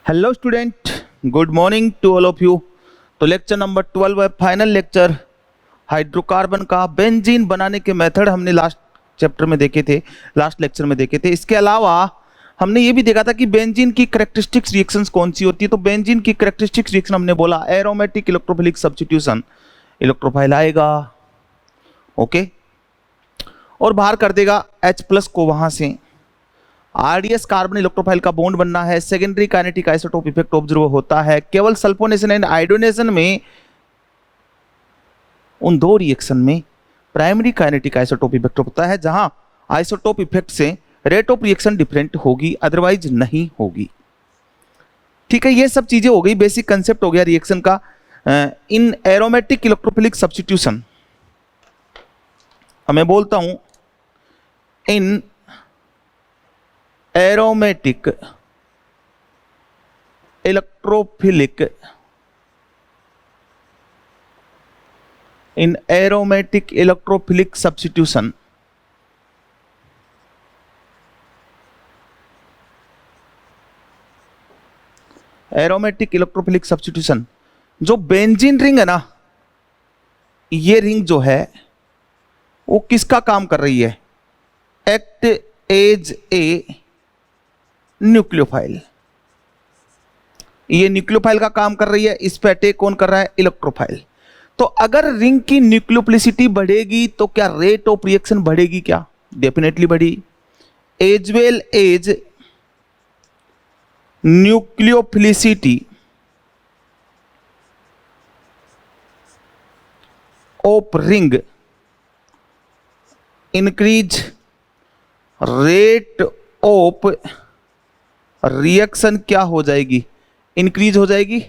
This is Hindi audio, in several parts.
Hello student, good morning to all of you. तो लेक्चर नंबर 12 है, फाइनल लेक्चर हाइड्रोकार्बन का बेंजीन बनाने के मेथड हमने लास्ट चैप्टर में देखे थे, लास्ट लेक्चर में देखे थे। इसके अलावा हमने ये भी देखा था कि बेंजीन की कैरेक्टरिस्टिक्स रिएक्शंस कौन सी होती है। तो बेंजीन की कैरेक्टरिस्टिक्स रिएक्शन हमने बोला एरोमेटिक इलेक्ट्रोफिलिक सब्स्टिट्यूशन, इलेक्ट्रोफाइल आएगा ओके और बाहर कर देगा H+ को वहां से। आरडीएस कार्बन इलेक्ट्रोफाइल का बॉन्ड बनना है, secondary kinetic isotope effect observe होता है। केवल सल्फोनेशन एंड आयोडोनेशन में, उन दो रिएक्शन में प्राइमरी काइनेटिक आइसोटोप इफेक्ट होता है, जहां आइसोटोप इफेक्ट से रेट ऑफ रिएक्शन डिफरेंट होगी, अदरवाइज नहीं होगी। ठीक है, ये सब चीजें हो गई, बेसिक कंसेप्ट हो गया रिएक्शन का। इन एरोमेटिक इलेक्ट्रोफिलिक सब्स्टिट्यूशन मैं बोलता हूं in aromatic electrophilic substitution aromatic electrophilic substitution, जो बेंजीन रिंग है ना, ये रिंग जो है वो किसका काम कर रही है? Act as a nucleophile. ये न्यूक्लियोफाइल का काम कर रही है, इस पे अटैक कौन कर रहा है? इलेक्ट्रोफाइल। तो अगर रिंग की न्यूक्लियोफिलिसिटी बढ़ेगी तो क्या रेट ऑफ रिएक्शन बढ़ेगी? क्या डेफिनेटली बढ़ी। As well as nucleophilicity of ring increase, rate of reaction क्या हो जाएगी? इंक्रीज हो जाएगी।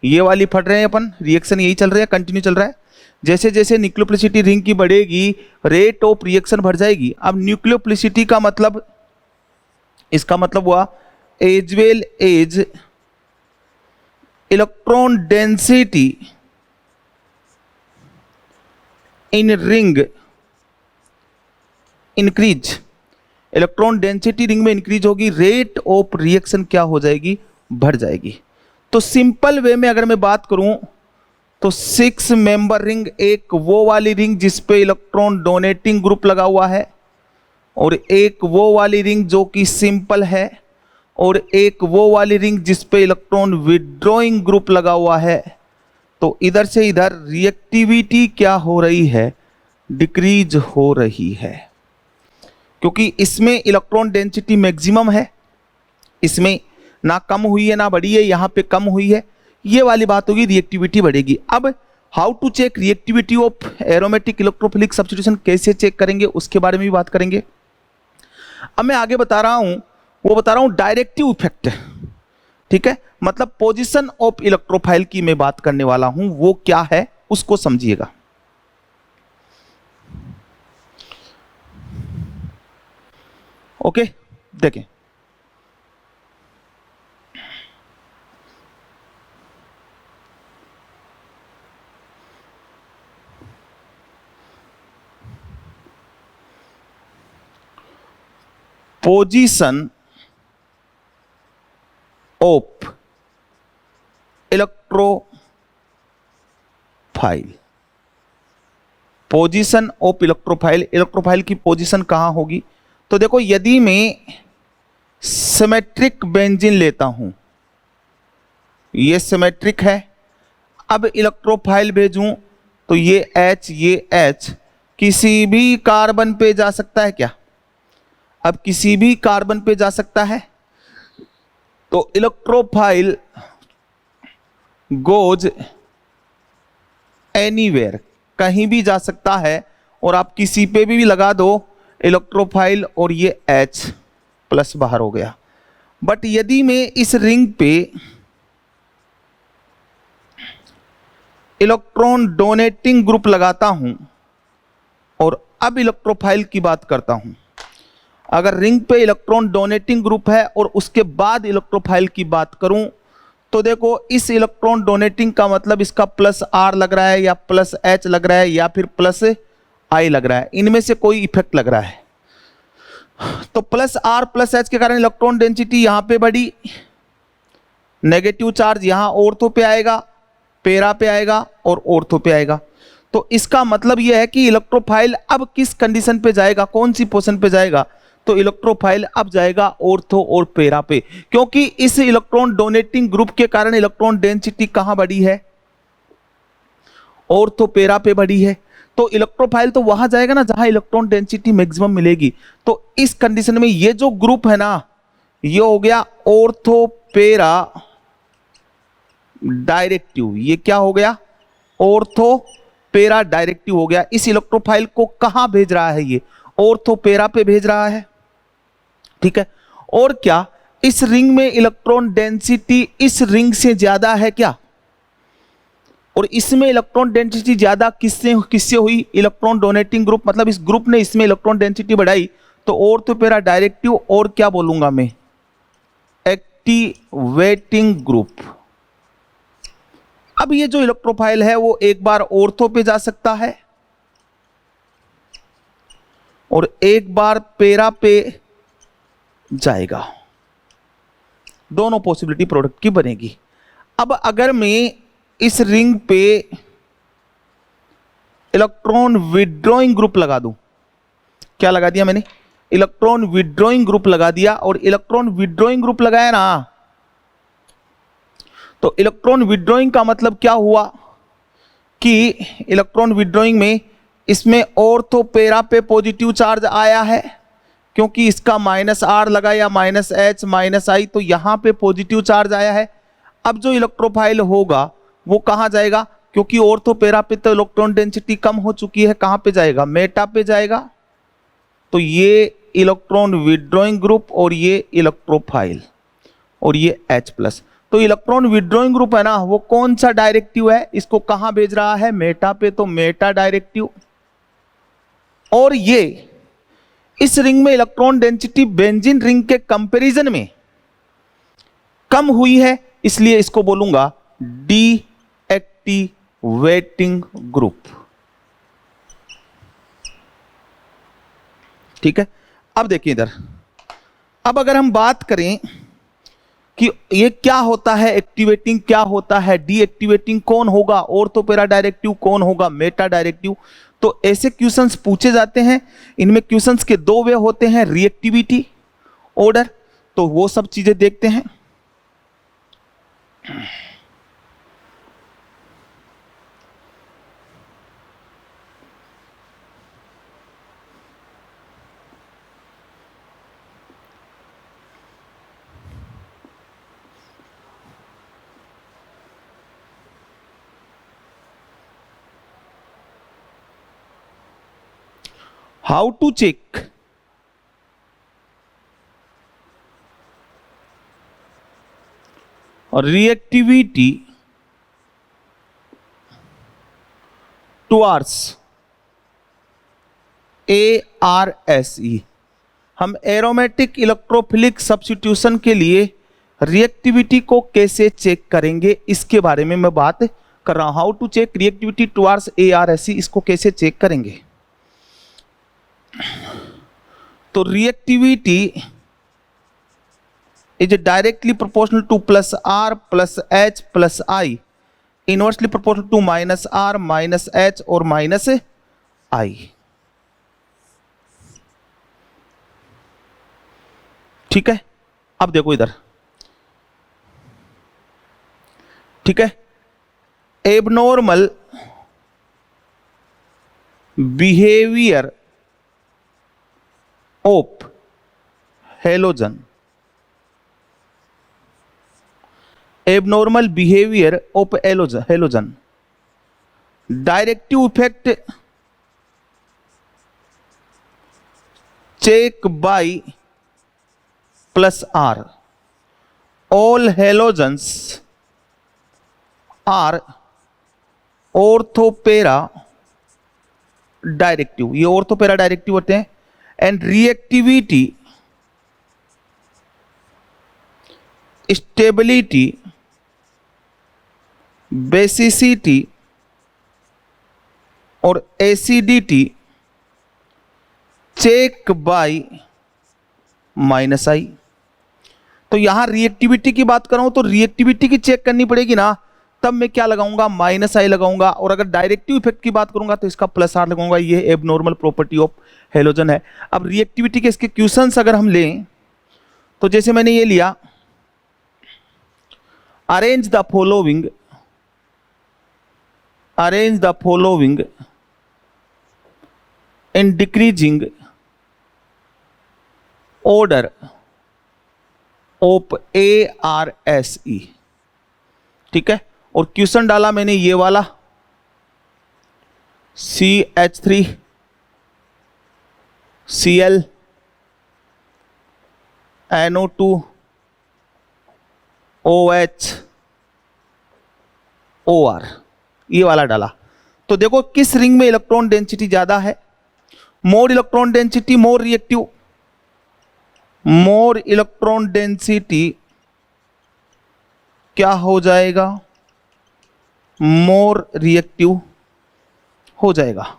ये वाली पढ़ रहे हैं अपन, रिएक्शन यही चल रहा है, कंटिन्यू चल रहा है। जैसे जैसे न्यूक्लियोफिलिसिटी रिंग की बढ़ेगी, रेट ऑफ रिएक्शन बढ़ जाएगी। अब न्यूक्लियोफिलिसिटी का मतलब, इसका मतलब हुआ as well as electron density in ring increase. Electron density ring में इंक्रीज होगी, रेट ऑफ रिएक्शन क्या हो जाएगी? बढ़ जाएगी। तो सिंपल वे में अगर मैं बात करूं तो 6 मेंबर रिंग, एक वो वाली रिंग जिस पे इलेक्ट्रॉन डोनेटिंग ग्रुप लगा हुआ है, और एक वो वाली रिंग जो कि सिंपल है, और एक वो वाली रिंग जिस पे इलेक्ट्रॉन विड्रॉइंग ग्रुप लगा हुआ है। तो इधर से इधर रिएक्टिविटी क्या हो रही है? डिक्रीज हो रही है, क्योंकि इसमें इलेक्ट्रॉन डेंसिटी मैक्सिमम है, इसमें ना कम हुई है ना बढ़ी है, यहां पे कम हुई है। ये वाली बात होगी, रिएक्टिविटी बढ़ेगी। अब how to check reactivity of aromatic electrophilic substitution, कैसे चेक करेंगे उसके बारे में भी बात करेंगे। अब मैं आगे बता रहा हूं, वो बता रहा हूं डायरेक्टिव इफेक्ट। ठीक है, मतलब पोजीशन ऑफ इलेक्ट्रोफाइल की मैं बात करने वाला हूं, वो क्या है उसको समझिएगा। ओके, देखें, position of electrophile, position of electrophile, electrophile की पोजीशन कहां होगी? तो देखो, यदि मैं सिमेट्रिक बेंजीन लेता हूं, ये सिमेट्रिक है, अब इलेक्ट्रोफाइल भेजूं तो ये H किसी भी कार्बन पे जा सकता है क्या? अब किसी भी कार्बन पे जा सकता है, तो इलेक्ट्रोफाइल गोज एनीवेयर, कहीं भी जा सकता है, और आप किसी पे भी लगा दो इलेक्ट्रोफाइल और ये H+ बाहर हो गया। बट यदि मैं इस रिंग पे इलेक्ट्रॉन डोनेटिंग ग्रुप लगाता हूं और अब इलेक्ट्रोफाइल की बात करता हूं, अगर रिंग पे इलेक्ट्रॉन डोनेटिंग ग्रुप है और उसके बाद इलेक्ट्रोफाइल की बात करूं, तो देखो इस इलेक्ट्रॉन डोनेटिंग का मतलब इसका +R लग रहा है, या +H लग रहा है, या फिर +I लग रहा है, इनमें से कोई इफेक्ट लग रहा है। तो +R +H के कारण इलेक्ट्रॉन डेंसिटी यहां पे बढ़ी, नेगेटिव चार्ज यहां ऑर्थो पे आएगा, पेरा पे आएगा और ऑर्थो पे आएगा। तो इसका मतलब यह है कि इलेक्ट्रोफाइल अब किस कंडीशन पे जाएगा, कौन सी पोजीशन पे जाएगा, तो इलेक्ट्रोफाइल अब जाएगा ऑर्थो और पेरा पे, क्योंकि इस इलेक्ट्रॉन डोनेटिंग ग्रुप के कारण इलेक्ट्रॉन डेंसिटी कहां बढ़ी है, ऑर्थो पेरा पे बढ़ी है। तो इलेक्ट्रोफाइल तो वहां जाएगा ना जहां इलेक्ट्रॉन डेंसिटी मैक्सिमम मिलेगी। तो इस कंडीशन में ये जो ग्रुप है ना, ये हो गया ऑर्थो पेरा डायरेक्टिव। ये क्या हो गया, ऑर्थो पेरा डायरेक्टिव हो गया। इस इलेक्ट्रोफाइल को कहां भेज रहा है, ये ऑर्थो पेरा पे भेज रहा है, ठीक है। और क्या इस रिंग में इलेक्ट्रॉन डेंसिटी इस रिंग से ज्यादा है क्या, और इसमें इलेक्ट्रॉन डेंसिटी ज्यादा किससे किससे हुई, इलेक्ट्रॉन डोनेटिंग ग्रुप, मतलब इस ग्रुप ने इसमें इलेक्ट्रॉन डेंसिटी बढ़ाई, तो ऑर्थो पेरा डायरेक्टिव और क्या बोलूंगा मैं, एक्टिवेटिंग ग्रुप। अब ये जो इलेक्ट्रोफाइल है वो एक बार ऑर्थो पे जा सकता है और एक बार पेरा पे जाएगा, दोनों पॉसिबिलिटी प्रोडक्ट की बनेगी। अब अगर मैं इस रिंग पे इलेक्ट्रॉन विड्रॉइंग ग्रुप लगा दूं, क्या लगा दिया मैंने, इलेक्ट्रॉन विड्रॉइंग ग्रुप लगा दिया, और इलेक्ट्रॉन विड्रॉइंग ग्रुप लगाया ना, तो इलेक्ट्रॉन विड्रॉइंग का मतलब क्या हुआ कि इलेक्ट्रॉन विड्रॉइंग में इसमें ऑर्थो पेरा पे पॉजिटिव चार्ज आया है, क्योंकि इसका -R लगा या -H -I, तो यहां पे पॉजिटिव चार्ज आया है। अब जो इलेक्ट्रोफाइल होगा वो कहां जाएगा, क्योंकि ऑर्थो पेरा पे तो इलेक्ट्रॉन डेंसिटी कम हो चुकी है, कहां पे जाएगा, मेटा पे जाएगा। तो ये इलेक्ट्रॉन विड्रॉइंग ग्रुप और ये इलेक्ट्रोफाइल और ये H+। तो इलेक्ट्रॉन विड्रॉइंग ग्रुप है ना, वो कौन सा डायरेक्टिव है, इसको कहां भेज रहा है, मेटा पे, तो मेटा डायरेक्टिव। और ये इस रिंग में इलेक्ट्रॉन डेंसिटी बेंजीन रिंग के कंपैरिजन में कम हुई है, इसलिए इसको बोलूंगा डीएक्टिवेटिंग ग्रुप, ठीक है। अब देखिए इधर, अब अगर हम बात करें कि ये क्या होता है, एक्टिवेटिंग क्या होता है, डीएक्टिवेटिंग कौन होगा, ऑर्थो पेरा डायरेक्टिव कौन होगा, मेटा डायरेक्टिव, तो ऐसे क्वेश्चंस पूछे जाते हैं। इनमें क्वेश्चंस के दो वे होते हैं, रिएक्टिविटी, ऑर्डर, तो वो सब चीजें देखते हैं। How to check reactivity towards ARSE। हम एरोमेटिक इलेक्ट्रोफिलिक सब्स्टिट्यूशन के लिए रिएक्टिविटी को कैसे चेक करेंगे, इसके बारे में मैं बात कर रहा हूं। How to check reactivity towards ARSE, इसको कैसे चेक करेंगे। तो reactivity is directly proportional to +R +H +I, inversely proportional to -R -H और -I, ठीक है। अब देखो इधर, ठीक है, abnormal behaviour of halogen, abnormal behaviour of halogen, directive effect check by +R, all halogens are ortho para directive, ये ऑर्थोपेरा डायरेक्टिव होते हैं। एंड रिएक्टिविटी, स्टेबिलिटी, बेसिसिटी और एसिडिटी चेक बाय -I। तो यहां रिएक्टिविटी की बात कर रहा हूं तो रिएक्टिविटी की चेक करनी पड़ेगी ना, तब मैं क्या लगाऊंगा, माइनस आई लगाऊंगा। और अगर डायरेक्टिव इफेक्ट की बात करूंगा तो इसका प्लस आर लगाऊंगा। ये एबनॉर्मल प्रॉपर्टी ऑफ हेलोजन है। अब रिएक्टिविटी के इसके क्वेश्चंस अगर हम लें तो जैसे मैंने ये लिया, arrange the following in decreasing order of ARSE, ठीक है। और क्वेश्चन डाला मैंने ये वाला, CH3 Cl NO2 OH OR, ये वाला डाला। तो देखो किस रिंग में इलेक्ट्रॉन डेंसिटी ज्यादा है, more electron density more reactive, more electron density क्या हो जाएगा, मोर रिएक्टिव हो जाएगा।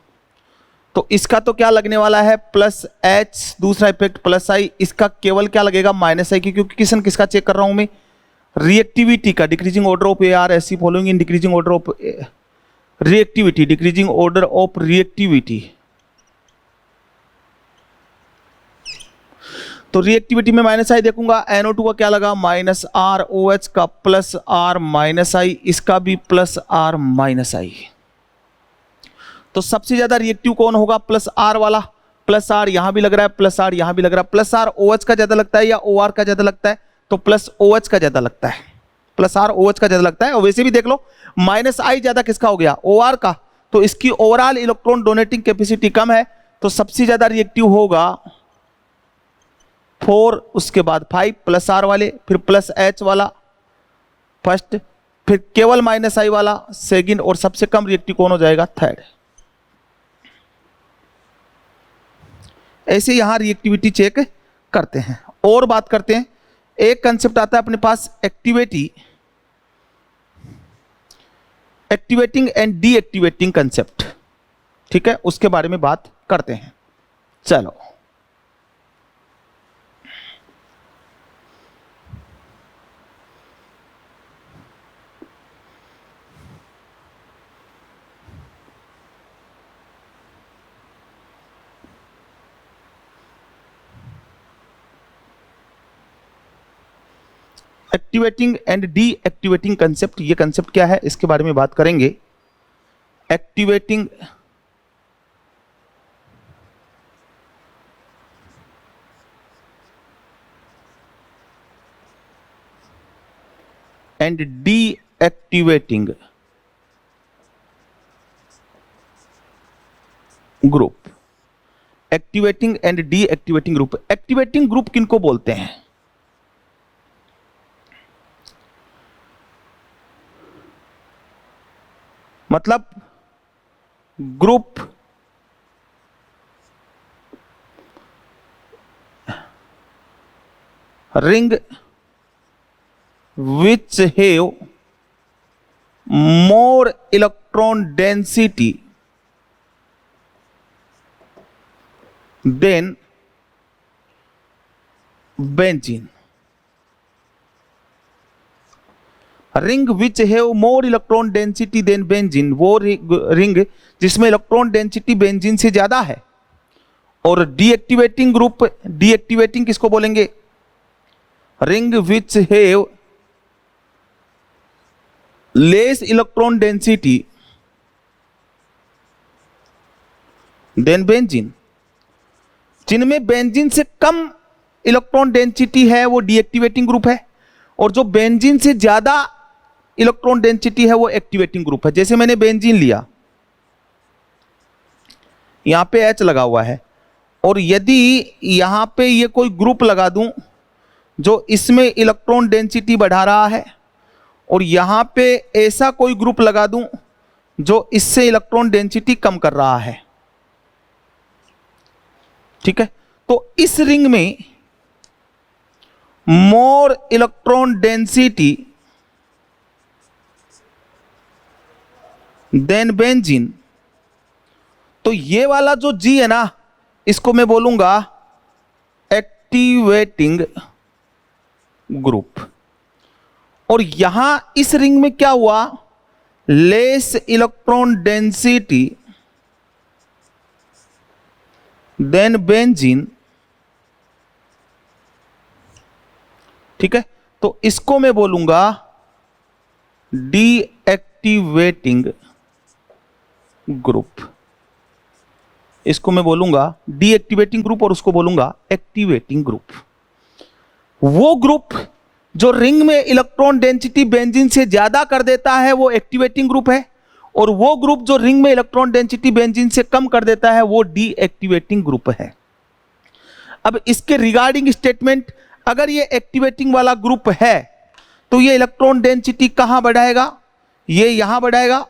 तो इसका तो क्या लगने वाला है, प्लस H, दूसरा इफेक्ट प्लस I, इसका केवल क्या लगेगा, माइनस I, क्योंकि किसका चेक कर रहा हूं मैं, रिएक्टिविटी का। Decreasing order of ARSE following in decreasing order of reactivity, decreasing order of reactivity. तो रिएक्टिविटी में माइनस आई देखूंगा, NO2 का क्या लगा, माइनस आर, OH का प्लस आर माइनस आई, इसका भी प्लस आर माइनस आई। तो सबसे ज्यादा रिएक्टिव कौन होगा, प्लस आर वाला। प्लस आर यहां भी लग रहा है, प्लस आर यहां भी लग रहा है। प्लस आर OH का ज्यादा लगता है या OR का ज्यादा लगता है, तो प्लस OH का ज्यादा लगता है, प्लस आर OH का ज्यादा लगता है। और वैसे भी देख लो माइनस आई ज्यादा किसका हो गया, OR का। तो इसकी ओवरऑल इलेक्ट्रॉन डोनेटिंग कैपेसिटी कम है, तो सबसे ज्यादा रिएक्टिव होगा 4, उसके बाद 5, प्लस आर वाले, फिर प्लस H वाला फर्स्ट, फिर केवल माइनस आई वाला सेकंड, और सबसे कम रिएक्टिव कौन हो जाएगा, थर्ड। ऐसे यहां रिएक्टिविटी चेक करते हैं। और बात करते हैं, एक कंसेप्ट आता है अपने पास एक्टिवेटिंग एंड डीएक्टिवेटिंग कंसेप्ट, ठीक है, उसके बारे में बात करते हैं। चलो एक्टिवेटिंग एंड डीएक्टिवेटिंग कंसेप्ट, ये कंसेप्ट क्या है इसके बारे में बात करेंगे। Activating and deactivating group. Activating and deactivating group. Activating group किनको बोलते हैं, मतलब group ring which have more electron density than benzene। Ring which have more electron density than benzene, वो रिंग जिसमें इलेक्ट्रॉन डेंसिटी बेंजीन से ज्यादा है। और डीएक्टिवेटिंग ग्रुप, डीएक्टिवेटिंग किसको बोलेंगे, ring which have less electron density than benzene. जिनमें बेंजीन से कम इलेक्ट्रॉन डेंसिटी है वो डीएक्टिवेटिंग ग्रुप है, और जो बेंजीन से ज्यादा इलेक्ट्रॉन डेंसिटी है वो एक्टिवेटिंग ग्रुप है। जैसे मैंने बेंजीन लिया, यहां पे H लगा हुआ है, और यदि यहां पे ये कोई ग्रुप लगा दूं जो इसमें इलेक्ट्रॉन डेंसिटी बढ़ा रहा है, और यहां पे ऐसा कोई ग्रुप लगा दूं जो इससे इलेक्ट्रॉन डेंसिटी कम कर रहा है, ठीक है, तो इस रिंग में more electron density than benzene. तो ये वाला जो G है ना, इसको मैं बोलूंगा एक्टिवेटिंग ग्रुप। और यहां इस रिंग में क्या हुआ, less electron density than benzene, ठीक है। तो इसको मैं बोलूंगा डीएक्टिवेटिंग ग्रुप, इसको मैं बोलूंगा डीएक्टिवेटिंग ग्रुप और उसको बोलूंगा एक्टिवेटिंग ग्रुप। वो ग्रुप जो रिंग में इलेक्ट्रॉन डेंसिटी बेंजीन से ज्यादा कर देता है वो एक्टिवेटिंग ग्रुप है, और वो ग्रुप जो रिंग में इलेक्ट्रॉन डेंसिटी बेंजीन से कम कर देता है वो डीएक्टिवेटिंग ग्रुप है। अब इसके रिगार्डिंग स्टेटमेंट, अगर ये एक्टिवेटिंग वाला ग्रुप है तो ये इलेक्ट्रॉन डेंसिटी कहां बढ़ाएगा, ये यहां बढ़ाएगा,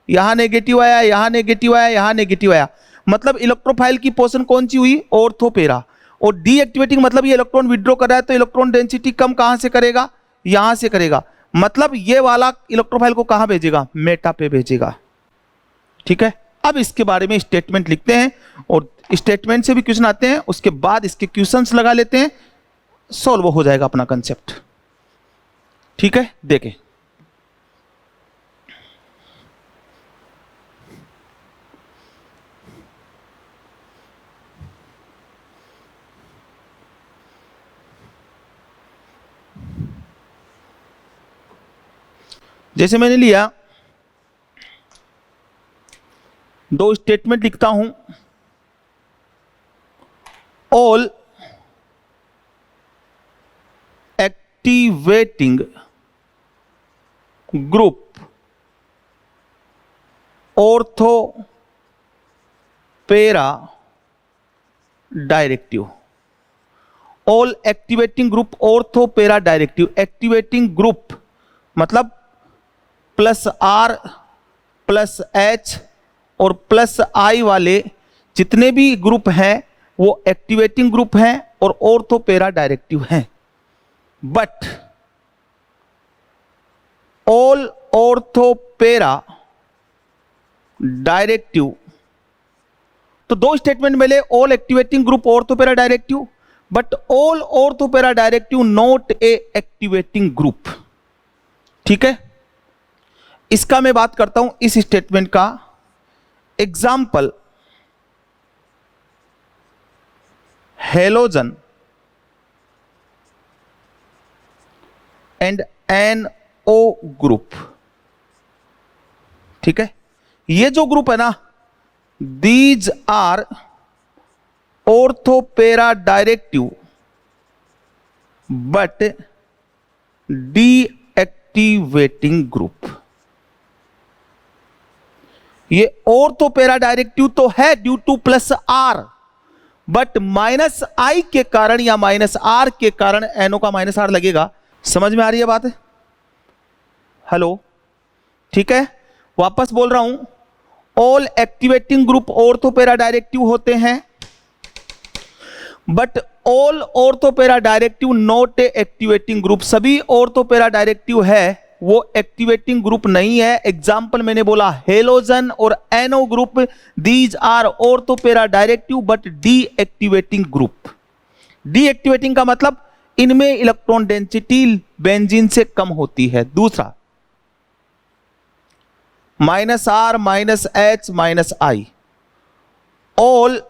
यहां नेगेटिव आया, यहां नेगेटिव आया, यहां नेगेटिव आया, मतलब इलेक्ट्रोफाइल की पोजीशन कौन सी हुई, ऑर्थो पैरा। और डीएक्टिवेटिंग मतलब ये इलेक्ट्रॉन विड्रॉ कर रहा है तो इलेक्ट्रॉन डेंसिटी कम कहां से करेगा, यहां से करेगा, मतलब ये वाला इलेक्ट्रोफाइल को कहां भेजेगा, मेटा पे भेजेगा, ठीक है। अब इसके बारे में स्टेटमेंट लिखते हैं और स्टेटमेंट से भी क्वेश्चन आते हैं, उसके बाद इसके क्वेश्चंस लगा लेते हैं, सॉल्व हो जाएगा अपना कंसेप्ट, ठीक है। देखें, जैसे मैंने लिया, दो स्टेटमेंट लिखता हूं, all activating group ortho para directive, all activating group ortho para directive. Activating group मतलब प्लस आर प्लस एच और प्लस आई वाले जितने भी ग्रुप हैं वो एक्टिवेटिंग ग्रुप हैं और ऑर्थो पैरा डायरेक्टिव हैं। But all ortho para directive, तो दो स्टेटमेंट मिले, all activating group ortho para directive, but all ortho para directive not a activating group, ठीक है। इसका मैं बात करता हूं इस स्टेटमेंट का example, halogen and NO group, ठीक है। ये जो ग्रुप है ना, these are ortho para directive but deactivating group. ये ऑर्थो पैरा डायरेक्टिव तो है due to plus R, but minus I के कारण या माइनस आर के कारण एनओ का माइनस आर लगेगा। समझ में आ रही है बात है? हेलो, ठीक है। वापस बोल रहा हूं, all activating group ortho para directive होते हैं, but all ortho para directive not a activating group. सभी ऑर्थो पैरा डायरेक्टिव है वो एक्टिवेटिंग ग्रुप नहीं है। एग्जाम्पल मैंने बोला हेलोजन और NO group, these are ortho para directive but deactivating group. Deactivating का मतलब इनमें इलेक्ट्रॉन डेंसिटी बेंजीन से कम होती है। दूसरा minus R minus H minus I, all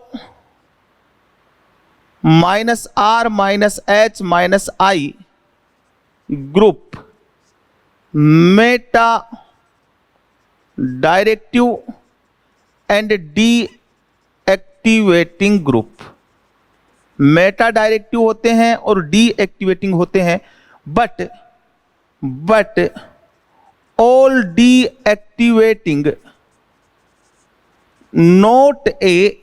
minus R minus H minus I group meta directive and deactivating group. Meta directive होते हैं और डी एक्टिवेटिंग होते हैं, but all deactivating not a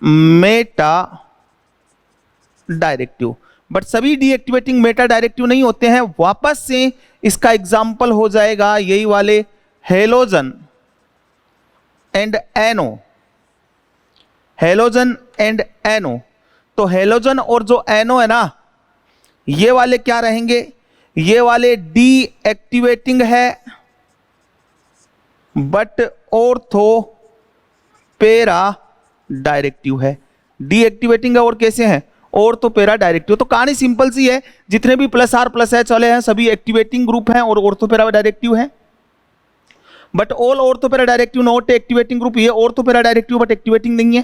meta directive. But सभी डीएक्टिवेटिंग मेटा डायरेक्टिव नहीं होते हैं। वापस से इसका एग्जाम्पल हो जाएगा यही वाले halogen and N O, halogen and N O. तो हेलोजन और जो एनो है ना, ये वाले क्या रहेंगे, ये वाले डीएक्टिवेटिंग है बट ऑर्थो पैरा डायरेक्टिव है। डीएक्टिवेटिंग है और कैसे हैं, ऑर्थोपेरा डायरेक्टिव। तो कहानी सिंपल सी है, जितने भी प्लस आर प्लस एच वाले हैं सभी एक्टिवेटिंग ग्रुप हैं और ऑर्थोपेरा डायरेक्टिव हैं। But all ऑर्थोपेरा directive not activating group, ये ऑर्थोपेरा डायरेक्टिव बट एक्टिवेटिंग नहीं है।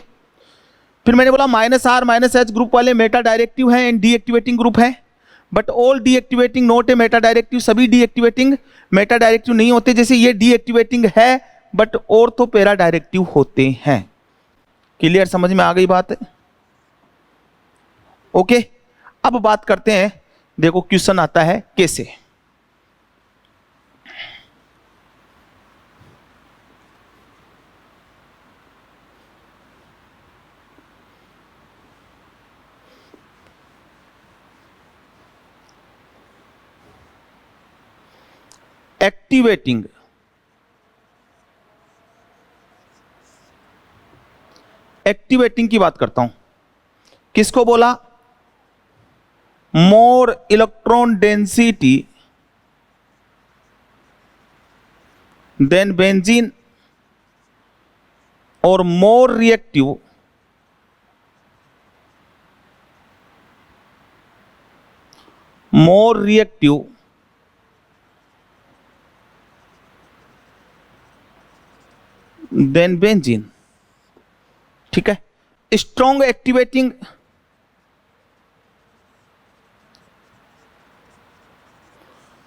फिर मैंने बोला minus R minus H group वाले मेटा डायरेक्टिव हैं एंड डीएक्टिवेटिंग ग्रुप हैं। But all deactivating not a meta directive, सभी डीएक्टिवेटिंग मेटा डायरेक्टिव नहीं होते। जैसे ये डीएक्टिवेटिंग है बट ऑर्थोपेरा डायरेक्टिव होते हैं। क्लियर, समझ में आ गई बात? ओके, अब बात करते हैं, देखो क्वेश्चन आता है कैसे। एक्टिवेटिंग की बात करता हूं। किसको बोला? More electron density than benzene और मोर रिएक्टिव देन बेंजीन। ठीक है, स्ट्रॉन्ग एक्टिवेटिंग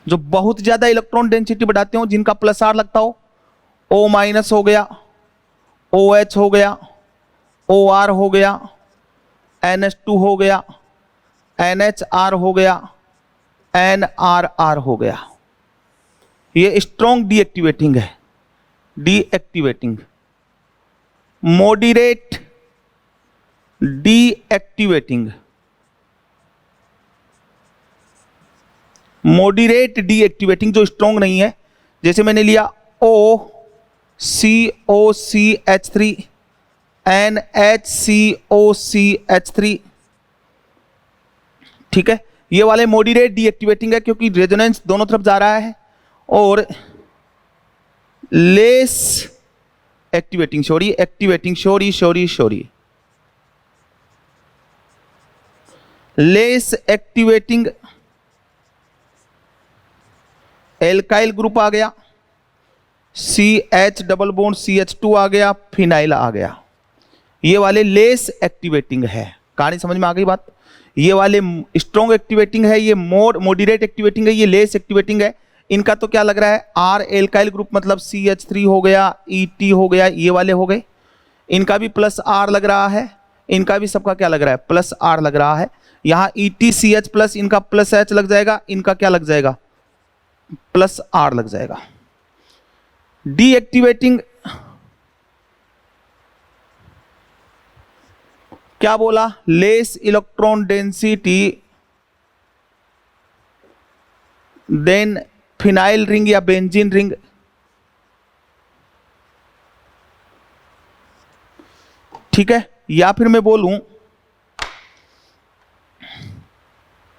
जो बहुत ज्यादा इलेक्ट्रॉन डेंसिटी बढ़ाते हो, जिनका प्लस आर लगता हो, O माइनस हो गया, OH हो गया, OR हो गया, NH2 हो गया, NHR हो गया, NRR हो गया। ये स्ट्रॉन्ग डीएक्टिवेटिंग है। Deactivating, moderate deactivating, moderate deactivating जो स्ट्रॉन्ग नहीं है। जैसे मैंने लिया OCOCH3 NHCOCH3, ठीक है, ये वाले मॉडरेट डीएक्टिवेटिंग है क्योंकि रेजोनेंस दोनों तरफ जा रहा है। और less activating, less activating alkyl group आ गया, CH डबल बॉन्ड CH2 आ गया, फिनाइल आ गया। ये वाले लेस एक्टिवेटिंग है। कहानी समझ में आ गई बात? ये वाले स्ट्रॉन्ग एक्टिवेटिंग है, ये मॉडरेट एक्टिवेटिंग है, ये लेस एक्टिवेटिंग है। इनका तो क्या लग रहा है? R एल्काइल ग्रुप मतलब CH3 हो गया, ET हो गया, ये वाले हो गए। इनका भी प्लस R लग रहा है, इनका भी सबका क्या लग रहा है? प्लस R लग रहा है। यहाँ ETCH प्लस इनका प्लस H लग जाएगा, इनका क्या लग जाएगा? प्लस R लग जाएगा। डीएक्टिवेटिंग क्या बोला? Less electron density than phenyl ring या बेंजीन रिंग। ठीक है, या फिर मैं बोलूं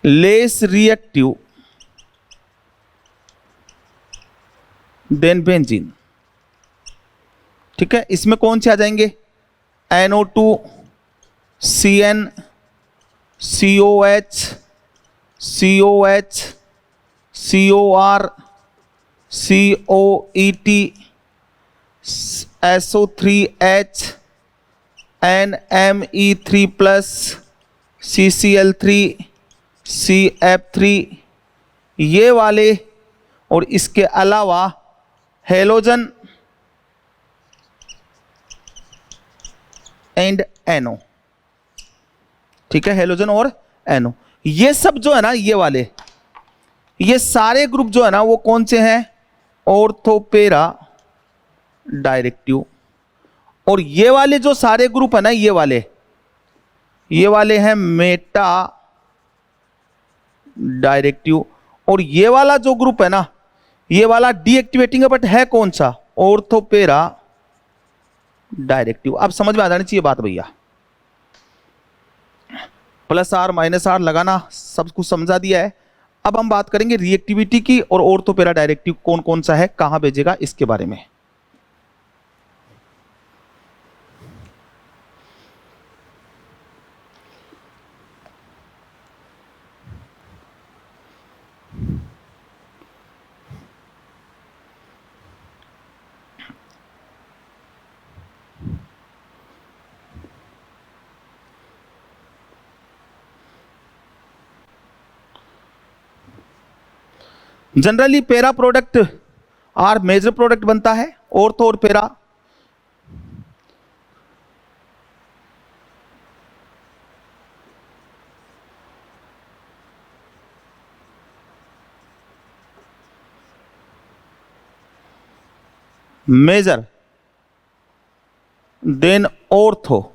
लेस रिएक्टिव देन बेंजीन। ठीक है, इसमें कौन से आ जाएंगे? NO2 CN COH COH COR COET SO3H NMe3 plus CCl3 CF3, ये वाले। और इसके अलावा हेलोजन एंड NO। ठीक है, हेलोजन और NO, ये सब जो है ना, ये वाले, ये सारे ग्रुप जो है ना, वो कौन से हैं? ऑर्थोपेरा डायरेक्टिव। और ये वाले जो सारे ग्रुप है ना, ये वाले हैं मेटा डायरेक्टिव। और ये वाला जो ग्रुप है ना, ये वाला डीएक्टिवेटिंग है, बट है कौन सा? ऑर्थोपेरा डायरेक्टिव। अब समझ में आ जानी चाहिए बात भैया। प्लस आर माइनस आर लगाना सब कुछ समझा दिया है। अब हम बात करेंगे रिएक्टिविटी की और ऑर्थोपेरा डायरेक्टिव कौन कौन सा है, कहां भेजेगा, इसके बारे में। जनरली पैरा प्रोडक्ट और मेजर प्रोडक्ट बनता है, ऑर्थो और para. Major than ortho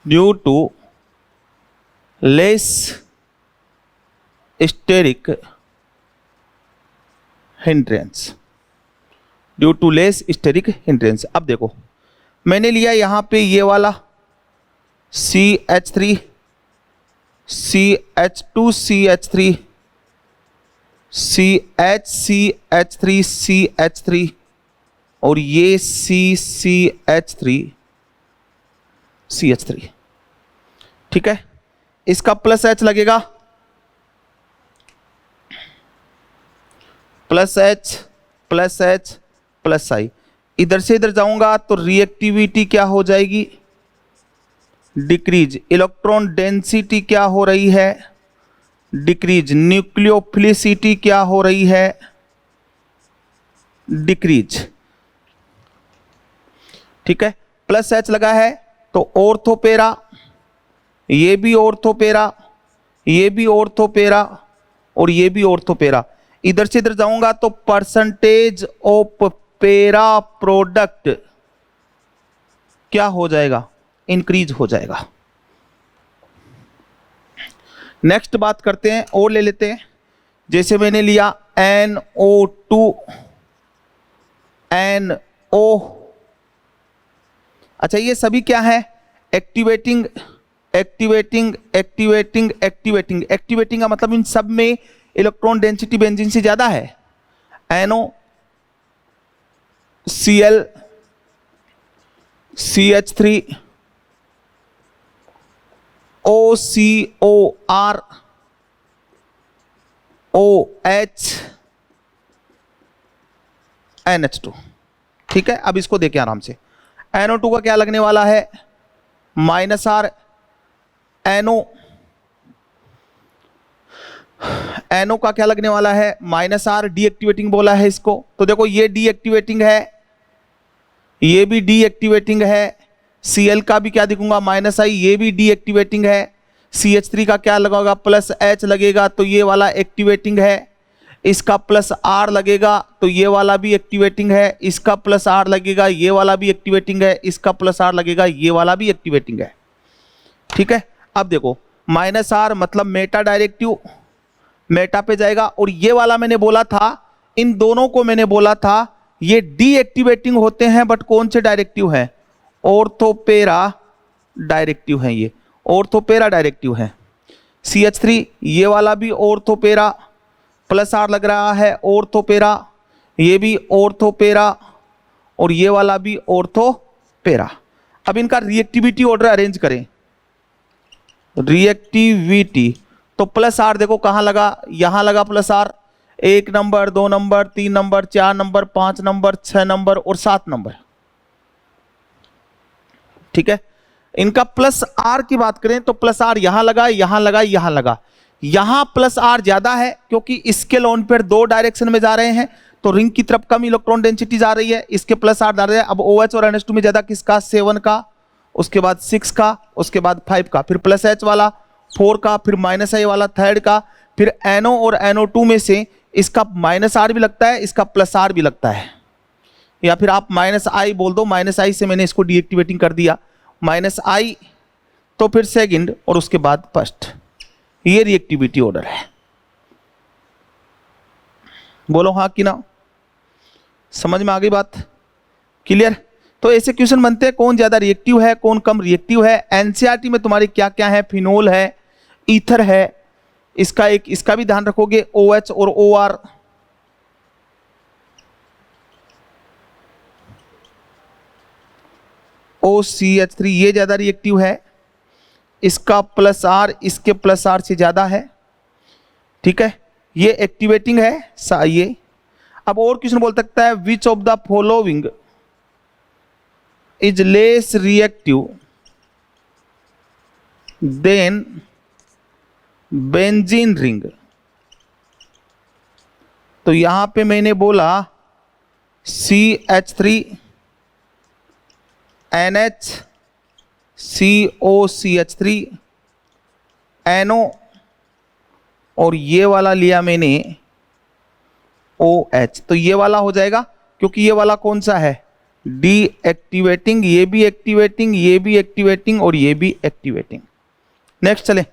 due to less steric hindrance, due to less steric hindrance. अब देखो मैंने लिया यहां पे ये वाला CH3 CH2 CH3 CH3 CH3 और ये CH3 CH3, ठीक है। इसका प्लस H लगेगा, plus H plus H plus I। इधर से इधर जाऊंगा तो रिएक्टिविटी क्या हो जाएगी, डिक्रीज। इलेक्ट्रॉन डेंसिटी क्या हो रही है, डिक्रीज। न्यूक्लियोफिलिसिटी क्या हो रही है, डिक्रीज, ठीक है। प्लस H लगा है तो ऑर्थोपेरा, ये भी ऑर्थोपेरा, ये भी ऑर्थोपेरा और ये भी ऑर्थोपेरा। इधर से इधर जाऊंगा तो परसेंटेज ऑफ पेरा प्रोडक्ट क्या हो जाएगा, इंक्रीज हो जाएगा। नेक्स्ट बात करते हैं और ले लेते हैं, जैसे मैंने लिया NO2 NO। अच्छा ये सभी क्या है, activating activating activating activating. Activating का मतलब इन सब में इलेक्ट्रॉन डेंसिटी बेंजीन से ज्यादा है। NOCl CH3 OCOR OH NH2, ठीक है। अब इसको देखें आराम से। NO2 का क्या लगने वाला है, -R। NO का क्या लगने वाला है, -R। डीएक्टिवेटिंग बोला है इसको, तो देखो ये डीएक्टिवेटिंग है, ये भी डीएक्टिवेटिंग है। Cl का भी क्या दिखूंगा, -I, ये भी डीएक्टिवेटिंग है। CH3 का क्या लगेगा, प्लस H लगेगा, तो ये वाला एक्टिवेटिंग है। इसका प्लस R लगेगा तो ये वाला भी एक्टिवेटिंग है। इसका प्लस R लगेगा, ये वाला भी एक्टिवेटिंग है। इसका प्लस R लगेगा, ये वाला भी एक्टिवेटिंग है, ठीक है। अब देखो -R मतलब मेटा डायरेक्टिव, मेटा पे जाएगा। और ये वाला मैंने बोला था, इन दोनों को मैंने बोला था ये डीएक्टिवेटिंग होते हैं, बट कौन से डायरेक्टिव है, ऑर्थोपेरा डायरेक्टिव है, ये ऑर्थोपेरा डायरेक्टिव है। CH3 ये वाला भी ऑर्थोपेरा, प्लस R लग रहा है, ऑर्थोपेरा, ये भी ऑर्थोपेरा और ये वाला भी ऑर्थोपेरा। अब इनका रिएक्टिविटी ऑर्डर अरेंज करें, रिएक्टिविटी तो प्लस R देखो कहां लगा, यहां लगा plus R। 1 number, 2 number, 3 number, 4 number, 5 number, 6 number और 7 नंबर, ठीक है। इनका प्लस R की बात करें तो प्लस R यहां लगा, यहां लगा, यहां लगा। यहां प्लस R ज्यादा है क्योंकि इसके लोन पर 2 डायरेक्शन में जा रहे हैं, तो रिंग की तरफ कम इलेक्ट्रॉन डेंसिटी जा रही है, इसके प्लस R जा रहे हैं। अब OH और NH2 में ज्यादा किसका, 7 का, उसके बाद 6 का, उसके बाद 5 का, फिर प्लस H वाला 4 का, फिर -I वाला 3rd का, फिर NO और NO2 में से इसका -R भी लगता है, इसका प्लस R भी लगता है, या फिर आप -I बोल दो। -I से मैंने इसको डीएक्टिवेटिंग कर दिया, -I तो फिर सेकंड और उसके बाद फर्स्ट। ये रिएक्टिविटी ऑर्डर है। बोलो हाँ कि ना, समझ में आ गई बात, क्लियर। तो ऐसे क्वेश्चन बनते हैं, कौन ज्यादा रिएक्टिव है, कौन कम रिएक्टिव है। एनसीईआरटी में तुम्हारी क्या क्या है, फिनोल है, ईथर है, इसका भी ध्यान रखोगे, OH और OR। OCH3 ये ज्यादा रिएक्टिव है, इसका प्लस R इसके प्लस R से ज्यादा है, ठीक है। ये एक्टिवेटिंग है ये। अब और क्वेश्चन बोल सकता है, which of the following is less reactive than benzene ring. तो यहां पे मैंने बोला CH3 NH COCH3 NO और ये वाला लिया मैंने OH। तो ये वाला हो जाएगा, क्योंकि ये वाला कौन सा है, डीएक्टिवेटिंग, ये भी एक्टिवेटिंग, ये भी एक्टिवेटिंग और ये भी एक्टिवेटिंग। नेक्स्ट चले।